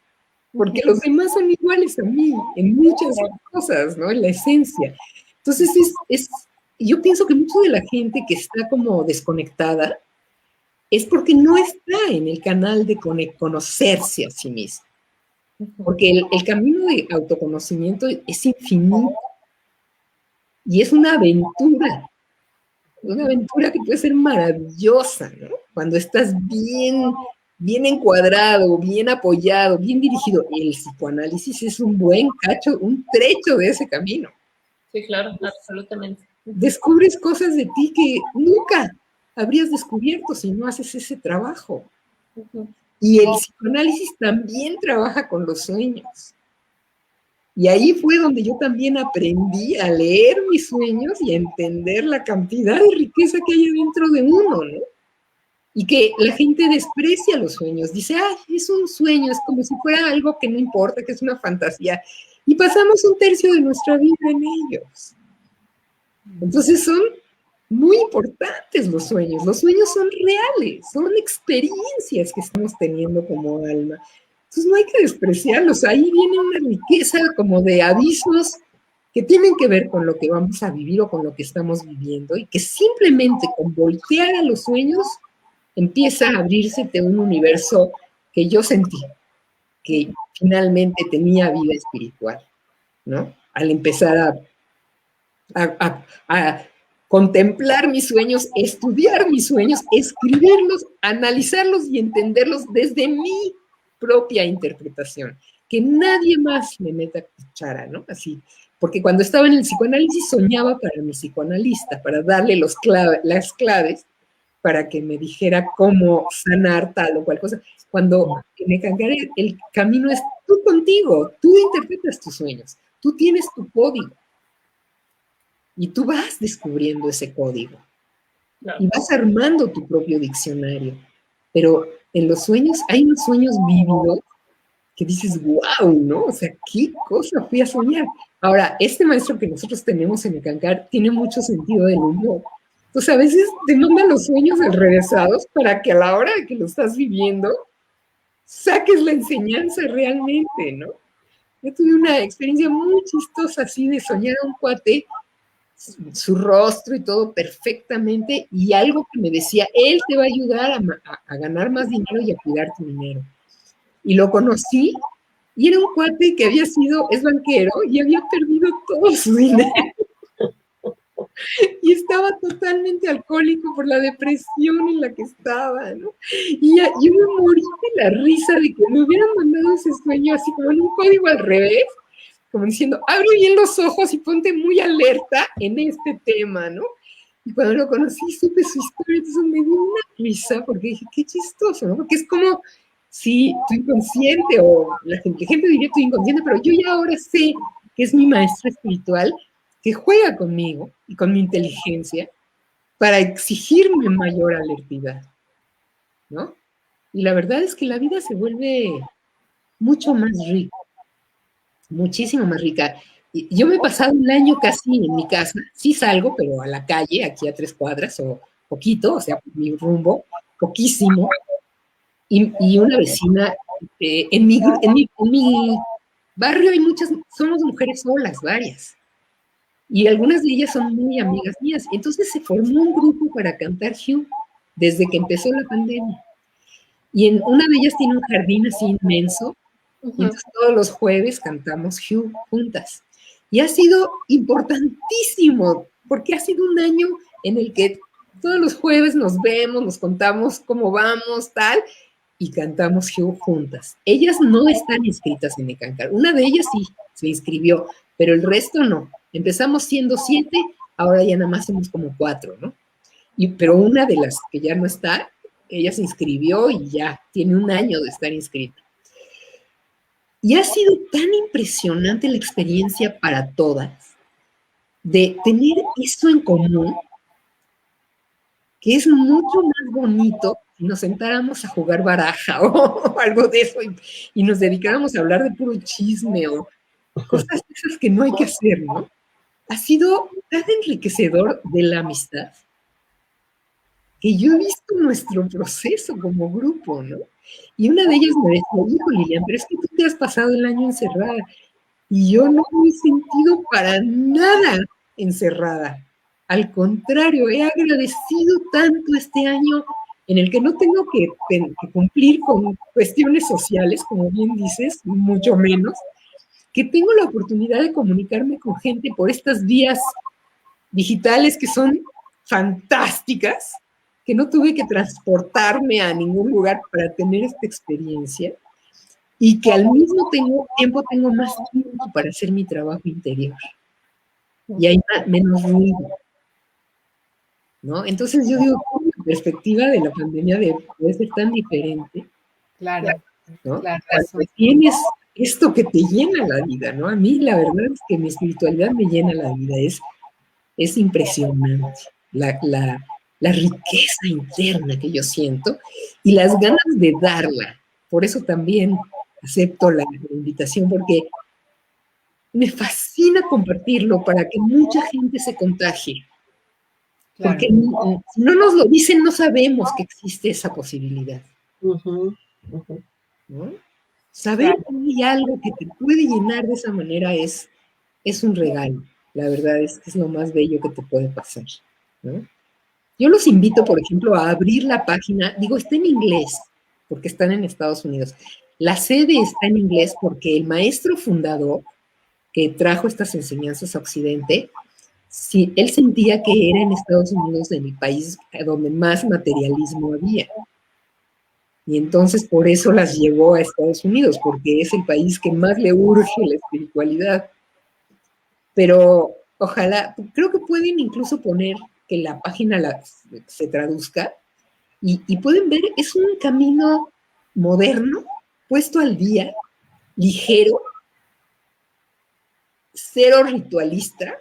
[SPEAKER 4] porque los demás son iguales a mí en muchas cosas, ¿no? En la esencia. Entonces, yo pienso que mucho de la gente que está como desconectada es porque no está en el canal de conocerse a sí mismo. Porque el camino de autoconocimiento es infinito y es una aventura que puede ser maravillosa, ¿no? Cuando estás bien encuadrado, bien apoyado, bien dirigido. El psicoanálisis es un buen cacho, un trecho de ese camino.
[SPEAKER 3] Sí, claro, absolutamente.
[SPEAKER 4] Descubres cosas de ti que nunca habrías descubierto si no haces ese trabajo. Y el psicoanálisis también trabaja con los sueños. Y ahí fue donde yo también aprendí a leer mis sueños y a entender la cantidad de riqueza que hay dentro de uno, ¿no? Y que la gente desprecia los sueños. Dice, es un sueño, es como si fuera algo que no importa, que es una fantasía. Y pasamos un tercio de nuestra vida en ellos. Entonces son muy importantes los sueños. Los sueños son reales, son experiencias que estamos teniendo como alma. Entonces no hay que despreciarlos. Ahí viene una riqueza como de avisos que tienen que ver con lo que vamos a vivir o con lo que estamos viviendo y que simplemente con voltear a los sueños empieza a abrírsete un universo que yo sentí que finalmente tenía vida espiritual, ¿no? Al empezar a contemplar mis sueños, estudiar mis sueños, escribirlos, analizarlos y entenderlos desde mi propia interpretación, que nadie más me meta cuchara, ¿no? Así, porque cuando estaba en el psicoanálisis soñaba para mi psicoanalista, para darle las claves para que me dijera cómo sanar tal o cual cosa. Cuando me cangaré, el camino es tú contigo, tú interpretas tus sueños, tú tienes tu código y tú vas descubriendo ese código y vas armando tu propio diccionario. Pero en los sueños hay unos sueños vívidos que dices, wow, ¿no? O sea, ¿qué cosa fui a soñar? Ahora, este maestro que nosotros tenemos en el Cancar tiene mucho sentido del humor. Entonces, a veces te mandan los sueños enrevesados para que a la hora de que lo estás viviendo, saques la enseñanza realmente, ¿no? Yo tuve una experiencia muy chistosa así de soñar a un cuate, su rostro y todo perfectamente, y algo que me decía, él te va a ayudar a ganar más dinero y a cuidar tu dinero. Y lo conocí, y era un cuate que es banquero, y había perdido todo su dinero. Y estaba totalmente alcohólico por la depresión en la que estaba, ¿no? Y yo me morí de la risa de que me hubieran mandado ese sueño así como en un código al revés, como diciendo, abre bien los ojos y ponte muy alerta en este tema, ¿no? Y cuando lo conocí, supe su historia, entonces me dio una risa, porque dije, qué chistoso, ¿no? Porque es como si tu inconsciente, o la gente diría tu inconsciente, pero yo ya ahora sé que es mi maestro espiritual, que juega conmigo y con mi inteligencia para exigirme mayor alertidad, ¿no? Y la verdad es que la vida se vuelve mucho más rica, muchísimo más rica. Y yo me he pasado un año casi en mi casa, sí salgo, pero a la calle, aquí a 3 cuadras o poquito, o sea, mi rumbo, poquísimo. Y una vecina, en mi barrio hay muchas, somos mujeres solas, varias. Y algunas de ellas son muy amigas mías. Entonces se formó un grupo para cantar Hugh desde que empezó la pandemia. Y en una de ellas tiene un jardín así inmenso. Y entonces todos los jueves cantamos Hugh juntas. Y ha sido importantísimo, porque ha sido un año en el que todos los jueves nos vemos, nos contamos cómo vamos, tal, y cantamos Hugh juntas. Ellas no están inscritas en Ecancar. Una de ellas sí se inscribió, pero el resto no. Empezamos siendo 7, ahora ya nada más somos como 4, ¿no? Pero una de las que ya no está, ella se inscribió y ya tiene un año de estar inscrita. Y ha sido tan impresionante la experiencia para todas de tener eso en común, que es mucho más bonito si nos sentáramos a jugar baraja o algo de eso y nos dedicáramos a hablar de puro chisme o cosas esas que no hay que hacer, ¿no? Ha sido tan enriquecedor de la amistad que yo he visto nuestro proceso como grupo, ¿no? Y una de ellas me decía, hijo Lilian, pero es que tú te has pasado el año encerrada y yo no me he sentido para nada encerrada. Al contrario, he agradecido tanto este año en el que no tengo que cumplir con cuestiones sociales, como bien dices, mucho menos, que tengo la oportunidad de comunicarme con gente por estas vías digitales que son fantásticas, que no tuve que transportarme a ningún lugar para tener esta experiencia y que al mismo tiempo tengo más tiempo para hacer mi trabajo interior y hay menos ruido, ¿no? Entonces yo digo, la perspectiva de la pandemia puede ser tan diferente,
[SPEAKER 2] claro,
[SPEAKER 4] ¿no?
[SPEAKER 2] Claro,
[SPEAKER 4] cuando tienes esto que te llena la vida, ¿no? A mí la verdad es que mi espiritualidad me llena la vida, es impresionante la riqueza interna que yo siento y las ganas de darla. Por eso también acepto la invitación, porque me fascina compartirlo para que mucha gente se contagie. Claro. Porque si no nos lo dicen, no sabemos que existe esa posibilidad. ¿No? Saber que hay algo que te puede llenar de esa manera es un regalo. La verdad es que es lo más bello que te puede pasar, ¿no? Yo los invito, por ejemplo, a abrir la página, digo, está en inglés, porque están en Estados Unidos. La sede está en inglés porque el maestro fundador que trajo estas enseñanzas a Occidente, sí, él sentía que era en Estados Unidos el país donde más materialismo había. Y entonces por eso las llevó a Estados Unidos, porque es el país que más le urge la espiritualidad. Pero ojalá, creo que pueden incluso poner que la página se traduzca y pueden ver, es un camino moderno, puesto al día, ligero, cero ritualista,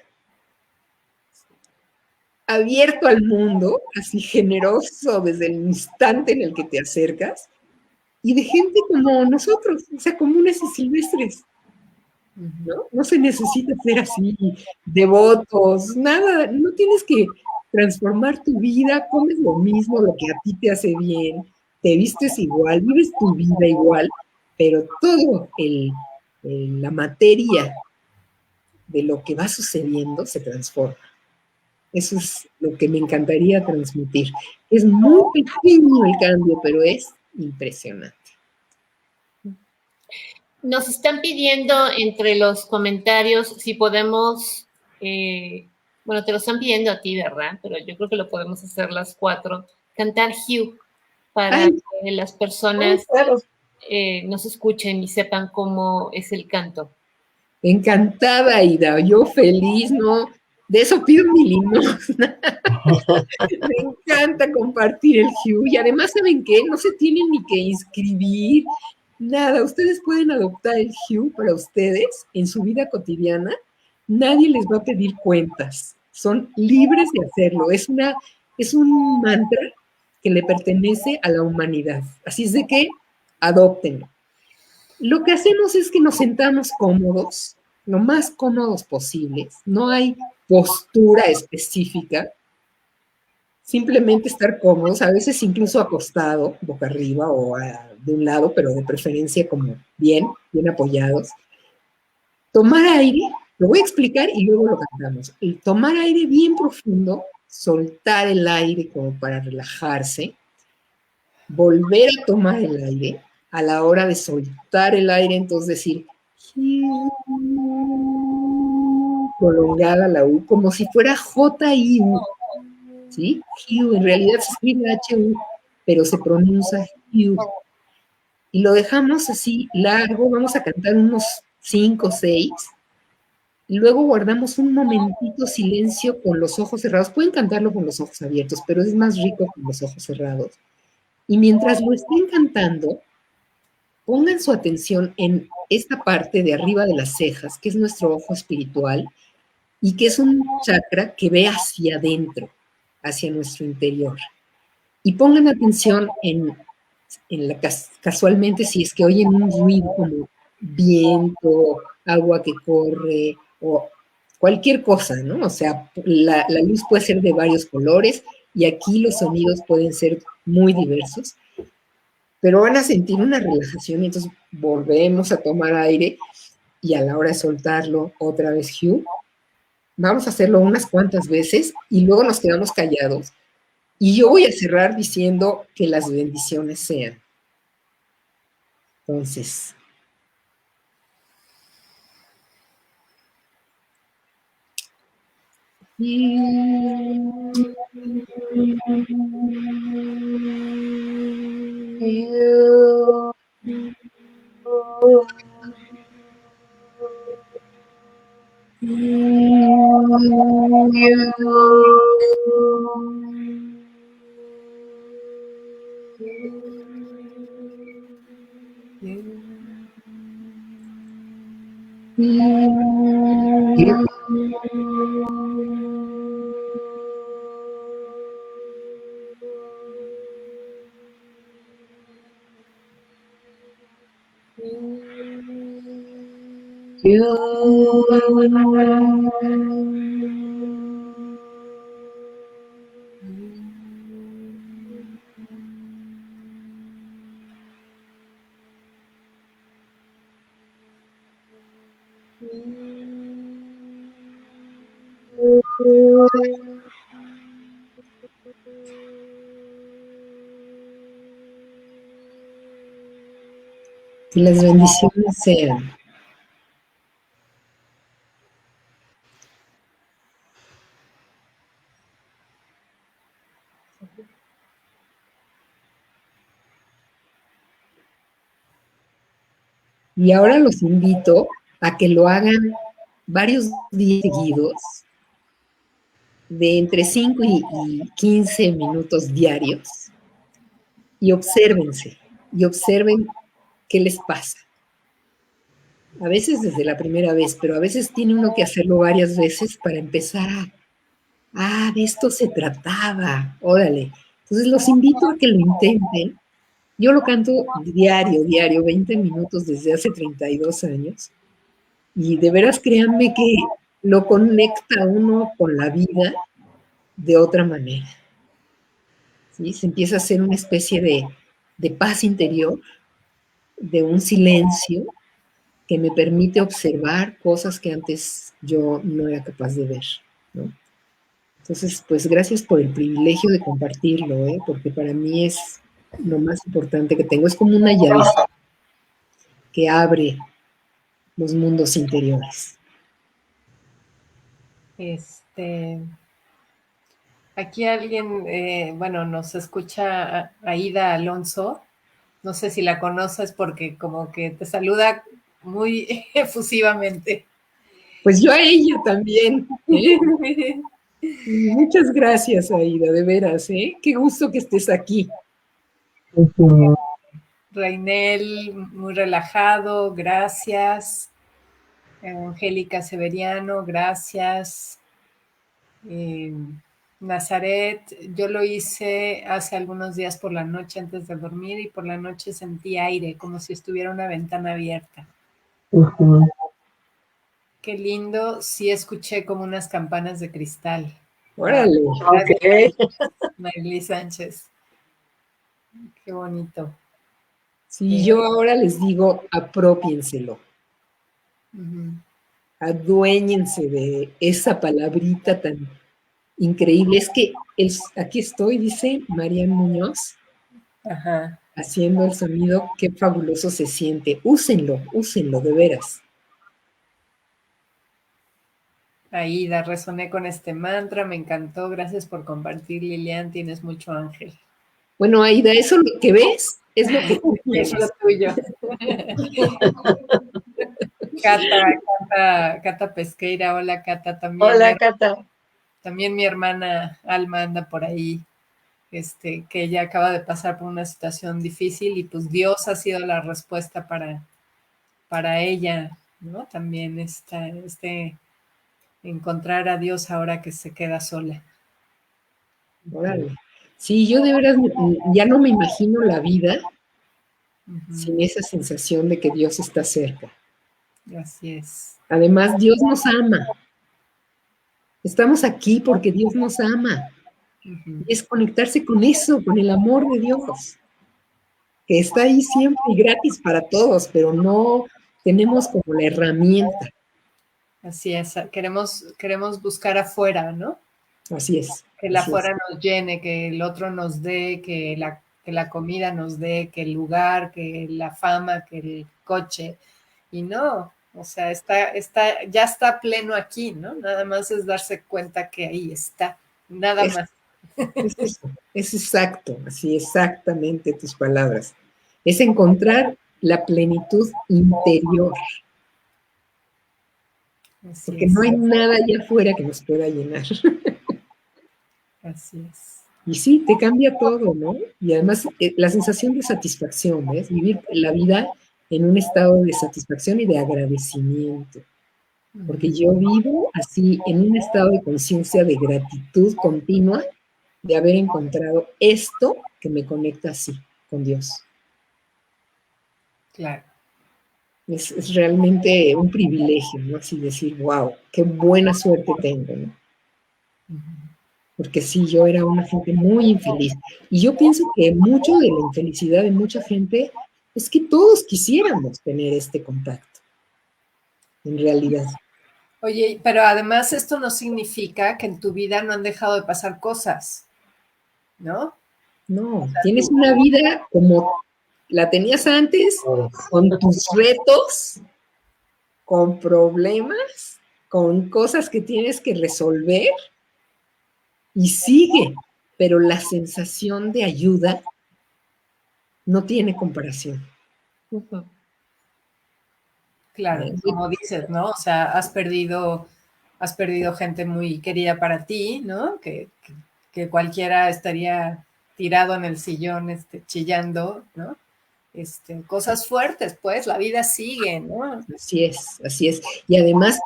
[SPEAKER 4] abierto al mundo, así generoso desde el instante en el que te acercas, y de gente como nosotros, o sea, comunes y silvestres. ¿No? No se necesita ser así, devotos, nada, no tienes que transformar tu vida, comes lo mismo, lo que a ti te hace bien, te vistes igual, vives tu vida igual, pero todo la materia de lo que va sucediendo se transforma. Eso es lo que me encantaría transmitir. Es muy pequeño el cambio, pero es impresionante.
[SPEAKER 3] Nos están pidiendo entre los comentarios si podemos, bueno, te lo están pidiendo a ti, ¿verdad? Pero yo creo que lo podemos hacer las 4, cantar Hugh para que las personas nos escuchen y sepan cómo es el canto.
[SPEAKER 4] Encantada, Ida, yo feliz, ¿no? De eso pido mi limosna. Me encanta compartir el Hugh y además, ¿saben qué? No se tienen ni que inscribir, nada, ustedes pueden adoptar el Hugh para ustedes en su vida cotidiana nadie les va a pedir cuentas, son libres de hacerlo, es un mantra que le pertenece a la humanidad, así es de que adóptenlo. Lo que hacemos es que nos sentamos cómodos, lo más cómodos posibles, no hay postura específica, simplemente estar cómodos, a veces incluso acostado, boca arriba o de un lado, pero de preferencia como bien apoyados. Tomar aire, lo voy a explicar y luego lo cantamos. El tomar aire bien profundo, soltar el aire como para relajarse, volver a tomar el aire, a la hora de soltar el aire, entonces decir, prolongada la U, como si fuera J-I-U, ¿sí? Hiu, en realidad se escribe H-U, pero se pronuncia Hiu. Y lo dejamos así largo, vamos a cantar unos 5 o 6, y luego guardamos un momentito silencio con los ojos cerrados. Pueden cantarlo con los ojos abiertos, pero es más rico con los ojos cerrados. Y mientras lo estén cantando, pongan su atención en esta parte de arriba de las cejas, que es nuestro ojo espiritual, y que es un chakra que ve hacia adentro, hacia nuestro interior. Y pongan atención en casualmente si es que oyen un ruido como viento, agua que corre o cualquier cosa, ¿no? O sea, la luz puede ser de varios colores y aquí los sonidos pueden ser muy diversos, pero van a sentir una relajación y entonces volvemos a tomar aire y a la hora de soltarlo otra vez Hugh. Vamos a hacerlo unas cuantas veces y luego nos quedamos callados. Y yo voy a cerrar diciendo que las bendiciones sean. Entonces, que las bendiciones sean. Y ahora los invito a que lo hagan varios días seguidos, de entre 5 y 15 minutos diarios, y obsérvense, y observen qué les pasa. A veces desde la primera vez, pero a veces tiene uno que hacerlo varias veces para empezar de esto se trataba, órale. Entonces los invito a que lo intenten. Yo lo canto diario, 20 minutos desde hace 32 años. Y de veras créanme que lo conecta uno con la vida de otra manera. ¿Sí? Se empieza a hacer una especie de paz interior, de un silencio que me permite observar cosas que antes yo no era capaz de ver, ¿no? Entonces, pues gracias por el privilegio de compartirlo, porque para mí es lo más importante que tengo. Es como una llave que abre los mundos interiores.
[SPEAKER 2] Aquí alguien, nos escucha Aida Alonso. No sé si la conoces porque como que te saluda muy efusivamente.
[SPEAKER 4] Pues yo a ella también. Muchas gracias, Aida, de veras, Qué gusto que estés aquí.
[SPEAKER 2] Reinel, muy relajado, gracias. Angélica Severiano, gracias. Nazaret, yo lo hice hace algunos días por la noche antes de dormir y por la noche sentí aire, como si estuviera una ventana abierta. Qué lindo, sí escuché como unas campanas de cristal.
[SPEAKER 4] Órale.
[SPEAKER 1] Ok.
[SPEAKER 2] Marilí Sánchez. Qué bonito.
[SPEAKER 4] Sí, yo ahora les digo, apropiénselo. Aduéñense de esa palabrita tan increíble. Es que aquí estoy, dice Marian Muñoz, haciendo el sonido, qué fabuloso se siente. Úsenlo de veras.
[SPEAKER 2] Aida, resoné con este mantra, me encantó, gracias por compartir, Lilian, tienes mucho ángel.
[SPEAKER 4] Bueno, Aida, eso lo que ves es lo que tú
[SPEAKER 2] es lo tuyo. Cata Pesqueira, hola Cata también.
[SPEAKER 1] Hola Cata.
[SPEAKER 2] También mi hermana Alma anda por ahí, que ella acaba de pasar por una situación difícil y pues Dios ha sido la respuesta para ella, ¿no? También encontrar a Dios ahora que se queda sola.
[SPEAKER 4] Órale. Sí, yo de veras ya no me imagino la vida sin esa sensación de que Dios está cerca.
[SPEAKER 2] Así es.
[SPEAKER 4] Además, Dios nos ama. Estamos aquí porque Dios nos ama. Es conectarse con eso, con el amor de Dios, que está ahí siempre y gratis para todos, pero no tenemos como la herramienta.
[SPEAKER 2] Así es, queremos buscar afuera, ¿no?
[SPEAKER 4] Así es.
[SPEAKER 2] Que el afuera nos llene, que el otro nos dé, que la comida nos dé, que el lugar, que la fama, que el coche. Y no, o sea, ya está pleno aquí, ¿no? Nada más es darse cuenta que ahí está, nada más.
[SPEAKER 4] Es eso, es exacto, así exactamente tus palabras. Es encontrar la plenitud interior. Porque no hay nada allá afuera que nos pueda llenar.
[SPEAKER 2] Así es.
[SPEAKER 4] Y sí, te cambia todo, ¿no? Y además la sensación de satisfacción, ¿ves? Vivir la vida en un estado de satisfacción y de agradecimiento. Porque yo vivo así en un estado de conciencia de gratitud continua de haber encontrado esto que me conecta así con Dios.
[SPEAKER 2] Claro.
[SPEAKER 4] Es realmente un privilegio, ¿no? Así decir, wow, qué buena suerte tengo, ¿no? Porque sí, yo era una gente muy infeliz. Y yo pienso que mucho de la infelicidad de mucha gente es que todos quisiéramos tener este contacto, en realidad.
[SPEAKER 2] Oye, pero además esto no significa que en tu vida no han dejado de pasar cosas, ¿no?
[SPEAKER 4] No, tienes una vida como la tenías antes, con tus retos, con problemas, con cosas que tienes que resolver, y sigue, pero la sensación de ayuda no tiene comparación.
[SPEAKER 2] Claro, como dices, ¿no? O sea, has perdido gente muy querida para ti, ¿no? Que cualquiera estaría tirado en el sillón, chillando, ¿no? Cosas fuertes, pues, la vida sigue, ¿no?
[SPEAKER 4] Así es, así es. Y además,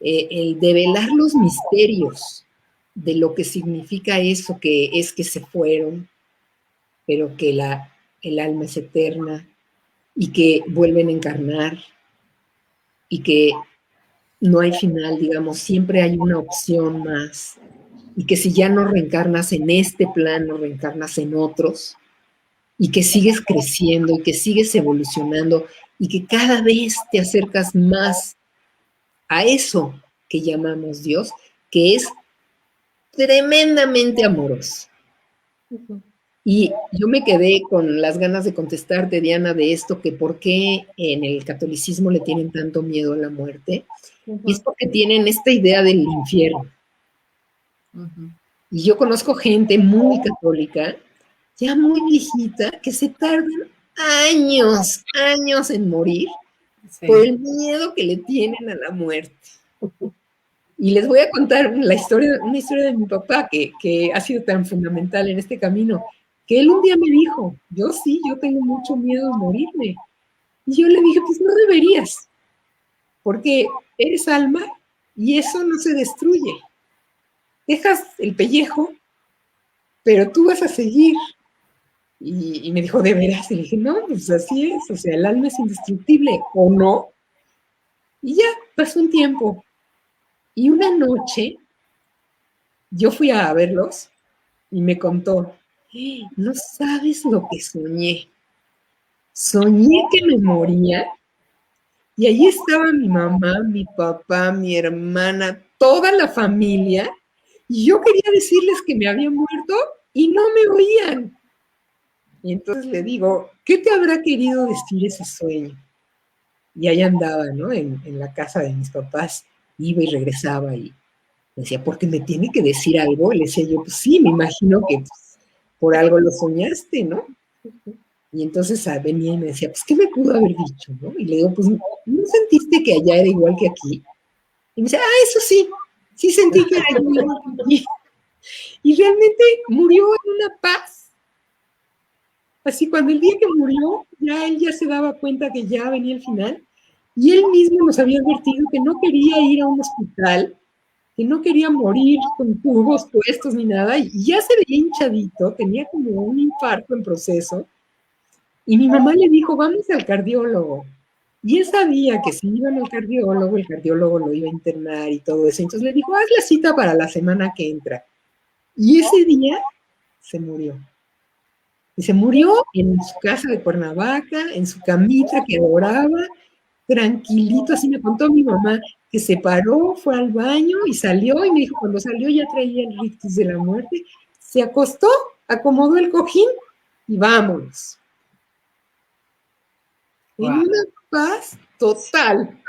[SPEAKER 4] el develar los misterios de lo que significa eso, que es que se fueron, pero que el alma es eterna y que vuelven a encarnar y que no hay final, digamos, siempre hay una opción más y que si ya no reencarnas en este plano, reencarnas en otros y que sigues creciendo y que sigues evolucionando y que cada vez te acercas más a eso que llamamos Dios, que es tremendamente amoroso. Y yo me quedé con las ganas de contestarte, Diana, de esto, que por qué en el catolicismo le tienen tanto miedo a la muerte. Y es porque tienen esta idea del infierno. Y yo conozco gente muy católica, ya muy viejita, que se tardan años en morir por el miedo que le tienen a la muerte. Y les voy a contar una historia de mi papá que ha sido tan fundamental en este camino, que él un día me dijo, yo tengo mucho miedo de morirme. Y yo le dije, pues no deberías, porque eres alma y eso no se destruye. Dejas el pellejo, pero tú vas a seguir. Y me dijo, ¿de veras? Y le dije, no, pues así es, o sea, el alma es indestructible, ¿o no? Y ya, pasó un tiempo. Y una noche, yo fui a verlos y me contó, no sabes lo que soñé. Soñé que me moría y allí estaba mi mamá, mi papá, mi hermana, toda la familia, y yo quería decirles que me había muerto y no me oían. Y entonces le digo, ¿qué te habrá querido decir ese sueño? Y ahí andaba, ¿no? En la casa de mis papás, iba y regresaba y decía, ¿porque me tiene que decir algo? Le decía yo, pues sí, me imagino que pues, por algo lo soñaste, ¿no? Y entonces venía y me decía, pues, ¿qué me pudo haber dicho, no? Y le digo, pues, ¿no sentiste que allá era igual que aquí? Y me dice, eso sí, sí sentí que era igual que aquí. Y realmente murió en una paz. Así, cuando el día que murió, ya él ya se daba cuenta que ya venía el final, y él mismo nos había advertido que no quería ir a un hospital, que no quería morir con tubos puestos ni nada, y ya se veía hinchadito, tenía como un infarto en proceso, y mi mamá le dijo, vamos al cardiólogo. Y él sabía que si iban al cardiólogo, el cardiólogo lo iba a internar y todo eso. Entonces le dijo, haz la cita para la semana que entra. Y ese día se murió. Y se murió en su casa de Cuernavaca, en su camita que adoraba, tranquilito, así me contó mi mamá, que se paró, fue al baño y salió, y me dijo, cuando salió ya traía el rictus de la muerte, se acostó, acomodó el cojín y vámonos. Wow. En una paz total,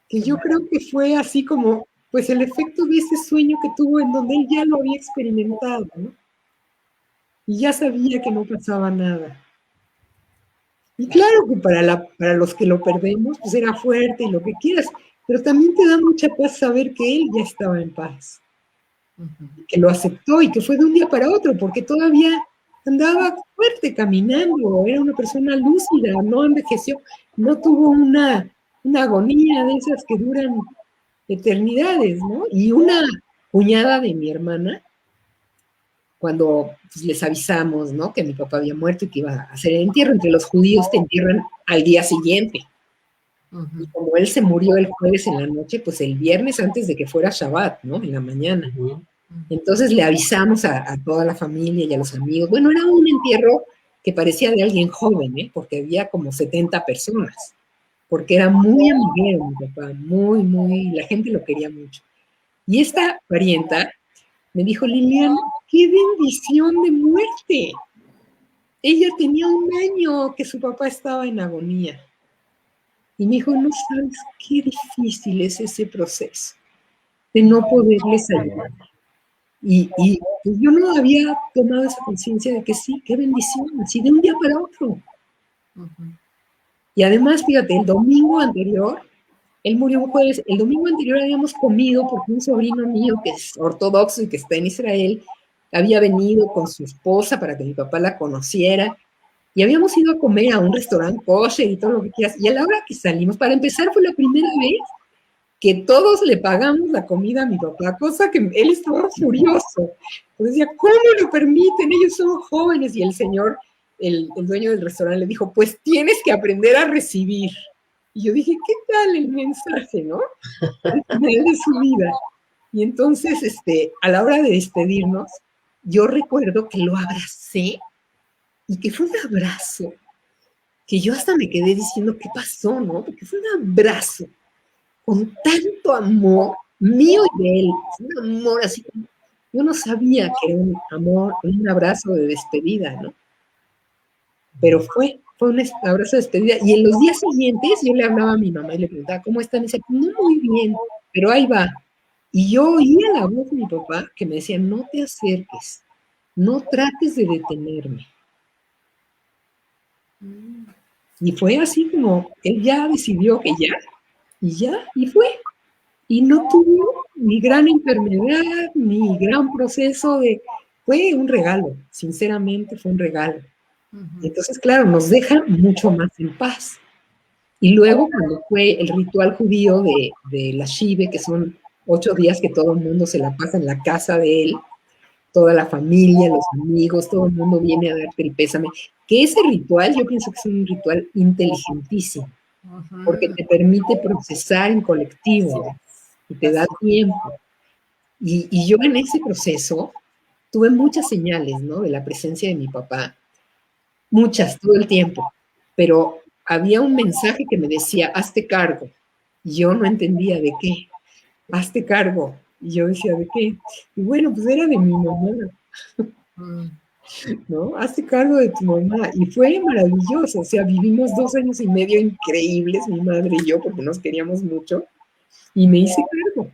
[SPEAKER 4] que yo creo que fue así como, pues el efecto de ese sueño que tuvo en donde él ya lo había experimentado, ¿no? Y ya sabía que no pasaba nada. Y claro que para los que lo perdemos, pues era fuerte y lo que quieras, pero también te da mucha paz saber que él ya estaba en paz, que lo aceptó y que fue de un día para otro, porque todavía andaba fuerte caminando, era una persona lúcida, no envejeció, no tuvo una agonía de esas que duran eternidades, ¿no? Y una cuñada de mi hermana, cuando pues, les avisamos, ¿no? Que mi papá había muerto y que iba a hacer el entierro, entre los judíos te entierran al día siguiente. Y como él se murió el jueves en la noche, pues el viernes antes de que fuera Shabbat, ¿no? En la mañana. Entonces le avisamos a toda la familia y a los amigos. Bueno, era un entierro que parecía de alguien joven, ¿eh? Porque había como 70 personas. Porque era muy amiguero mi papá, muy, la gente lo quería mucho. Y esta parienta me dijo, Lilian, ¡qué bendición de muerte! Ella tenía 1 año que su papá estaba en agonía. Y me dijo, no sabes qué difícil es ese proceso de no poderles ayudar. Y yo no había tomado esa conciencia de que sí, qué bendición, así de un día para otro. Y además, fíjate, el domingo anterior, él murió un jueves, el domingo anterior habíamos comido porque un sobrino mío que es ortodoxo y que está en Israel, había venido con su esposa para que mi papá la conociera, y habíamos ido a comer a un restaurante kosher y todo lo que quieras, y a la hora que salimos, para empezar fue la primera vez que todos le pagamos la comida a mi papá, cosa que él estaba furioso. Pues decía, ¿cómo lo permiten? Ellos son jóvenes, y el señor, el dueño del restaurante le dijo, pues tienes que aprender a recibir. Y yo dije, ¿qué tal el mensaje, no? Al final de su vida. Y entonces, a la hora de despedirnos, yo recuerdo que lo abracé y que fue un abrazo que yo hasta me quedé diciendo, ¿qué pasó, no? Porque fue un abrazo con tanto amor mío y de él. Fue un amor así como, yo no sabía que era un amor, un abrazo de despedida, ¿no? Pero fue un abrazo de despedida. Y en los días siguientes yo le hablaba a mi mamá y le preguntaba, ¿cómo están? Y decía, no muy bien, pero ahí va. Y yo oía la voz de mi papá que me decía, no te acerques, no trates de detenerme. Y fue así como, él ya decidió que ya, y fue. Y no tuvo ni gran enfermedad, ni gran proceso fue un regalo, sinceramente fue un regalo. Entonces, claro, nos deja mucho más en paz. Y luego cuando fue el ritual judío de la Shive, que son 8 días que todo el mundo se la pasa en la casa de él, toda la familia, los amigos, todo el mundo viene a darte el pésame, que ese ritual yo pienso que es un ritual inteligentísimo, porque te permite procesar en colectivo y te da tiempo. Y yo en ese proceso tuve muchas señales, ¿no? De la presencia de mi papá, muchas, todo el tiempo, pero había un mensaje que me decía, hazte cargo. Y yo no entendía de qué. Hazte cargo. Y yo decía, ¿de qué? Y bueno, pues era de mi mamá. ¿No? Hazte cargo de tu mamá. Y fue maravilloso. O sea, vivimos 2 años y medio increíbles, mi madre y yo, porque nos queríamos mucho. Y me hice cargo.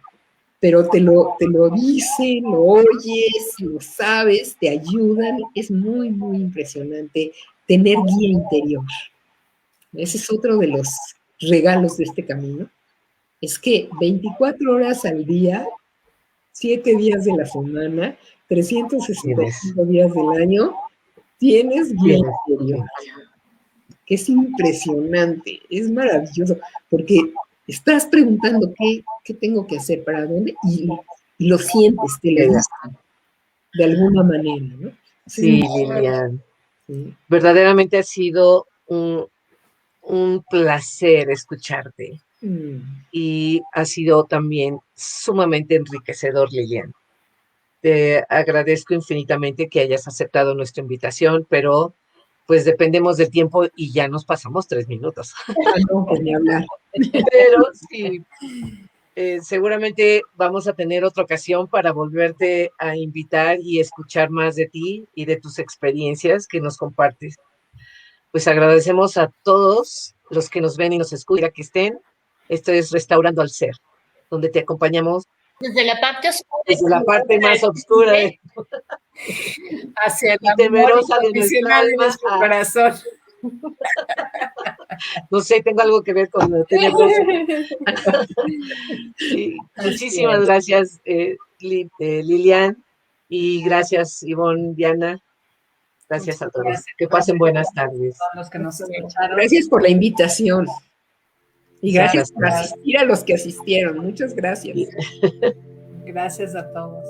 [SPEAKER 4] Pero te lo dicen, lo oyes, lo sabes, te ayudan. Es muy, muy impresionante tener guía interior. Ese es otro de los regalos de este camino. Es que 24 horas al día, 7 días de la semana, 365 días del año, tienes guía interior. Que es impresionante, es maravilloso, porque estás preguntando qué tengo que hacer, para dónde, y lo sientes, te lo dicen, de alguna manera, ¿no?
[SPEAKER 1] Sí, Lilian. Sí. Verdaderamente ha sido un placer escucharte. Y ha sido también sumamente enriquecedor, Lilian. Te agradezco infinitamente que hayas aceptado nuestra invitación, pero pues dependemos del tiempo y ya nos pasamos 3 minutos.
[SPEAKER 4] No, pues ni hablar.
[SPEAKER 1] Pero sí, seguramente vamos a tener otra ocasión para volverte a invitar y escuchar más de ti y de tus experiencias que nos compartes. Pues agradecemos a todos los que nos ven y nos escuchan, que estén. Esto es Restaurando al Ser, donde te acompañamos
[SPEAKER 3] desde la parte oscura,
[SPEAKER 1] desde la parte más oscura
[SPEAKER 2] hacia
[SPEAKER 1] la temerosa de nuestra alma,
[SPEAKER 2] de nuestro corazón.
[SPEAKER 1] No sé, tengo algo que ver con lo tenebroso. Sí, muchísimas gracias, Lilian, y gracias, Ivonne, Diana. Gracias a todos. Que pasen buenas tardes.
[SPEAKER 2] A los que nos escucharon.
[SPEAKER 4] Gracias por la invitación. Y gracias por asistir a los que asistieron. Muchas gracias.
[SPEAKER 2] Gracias a todos.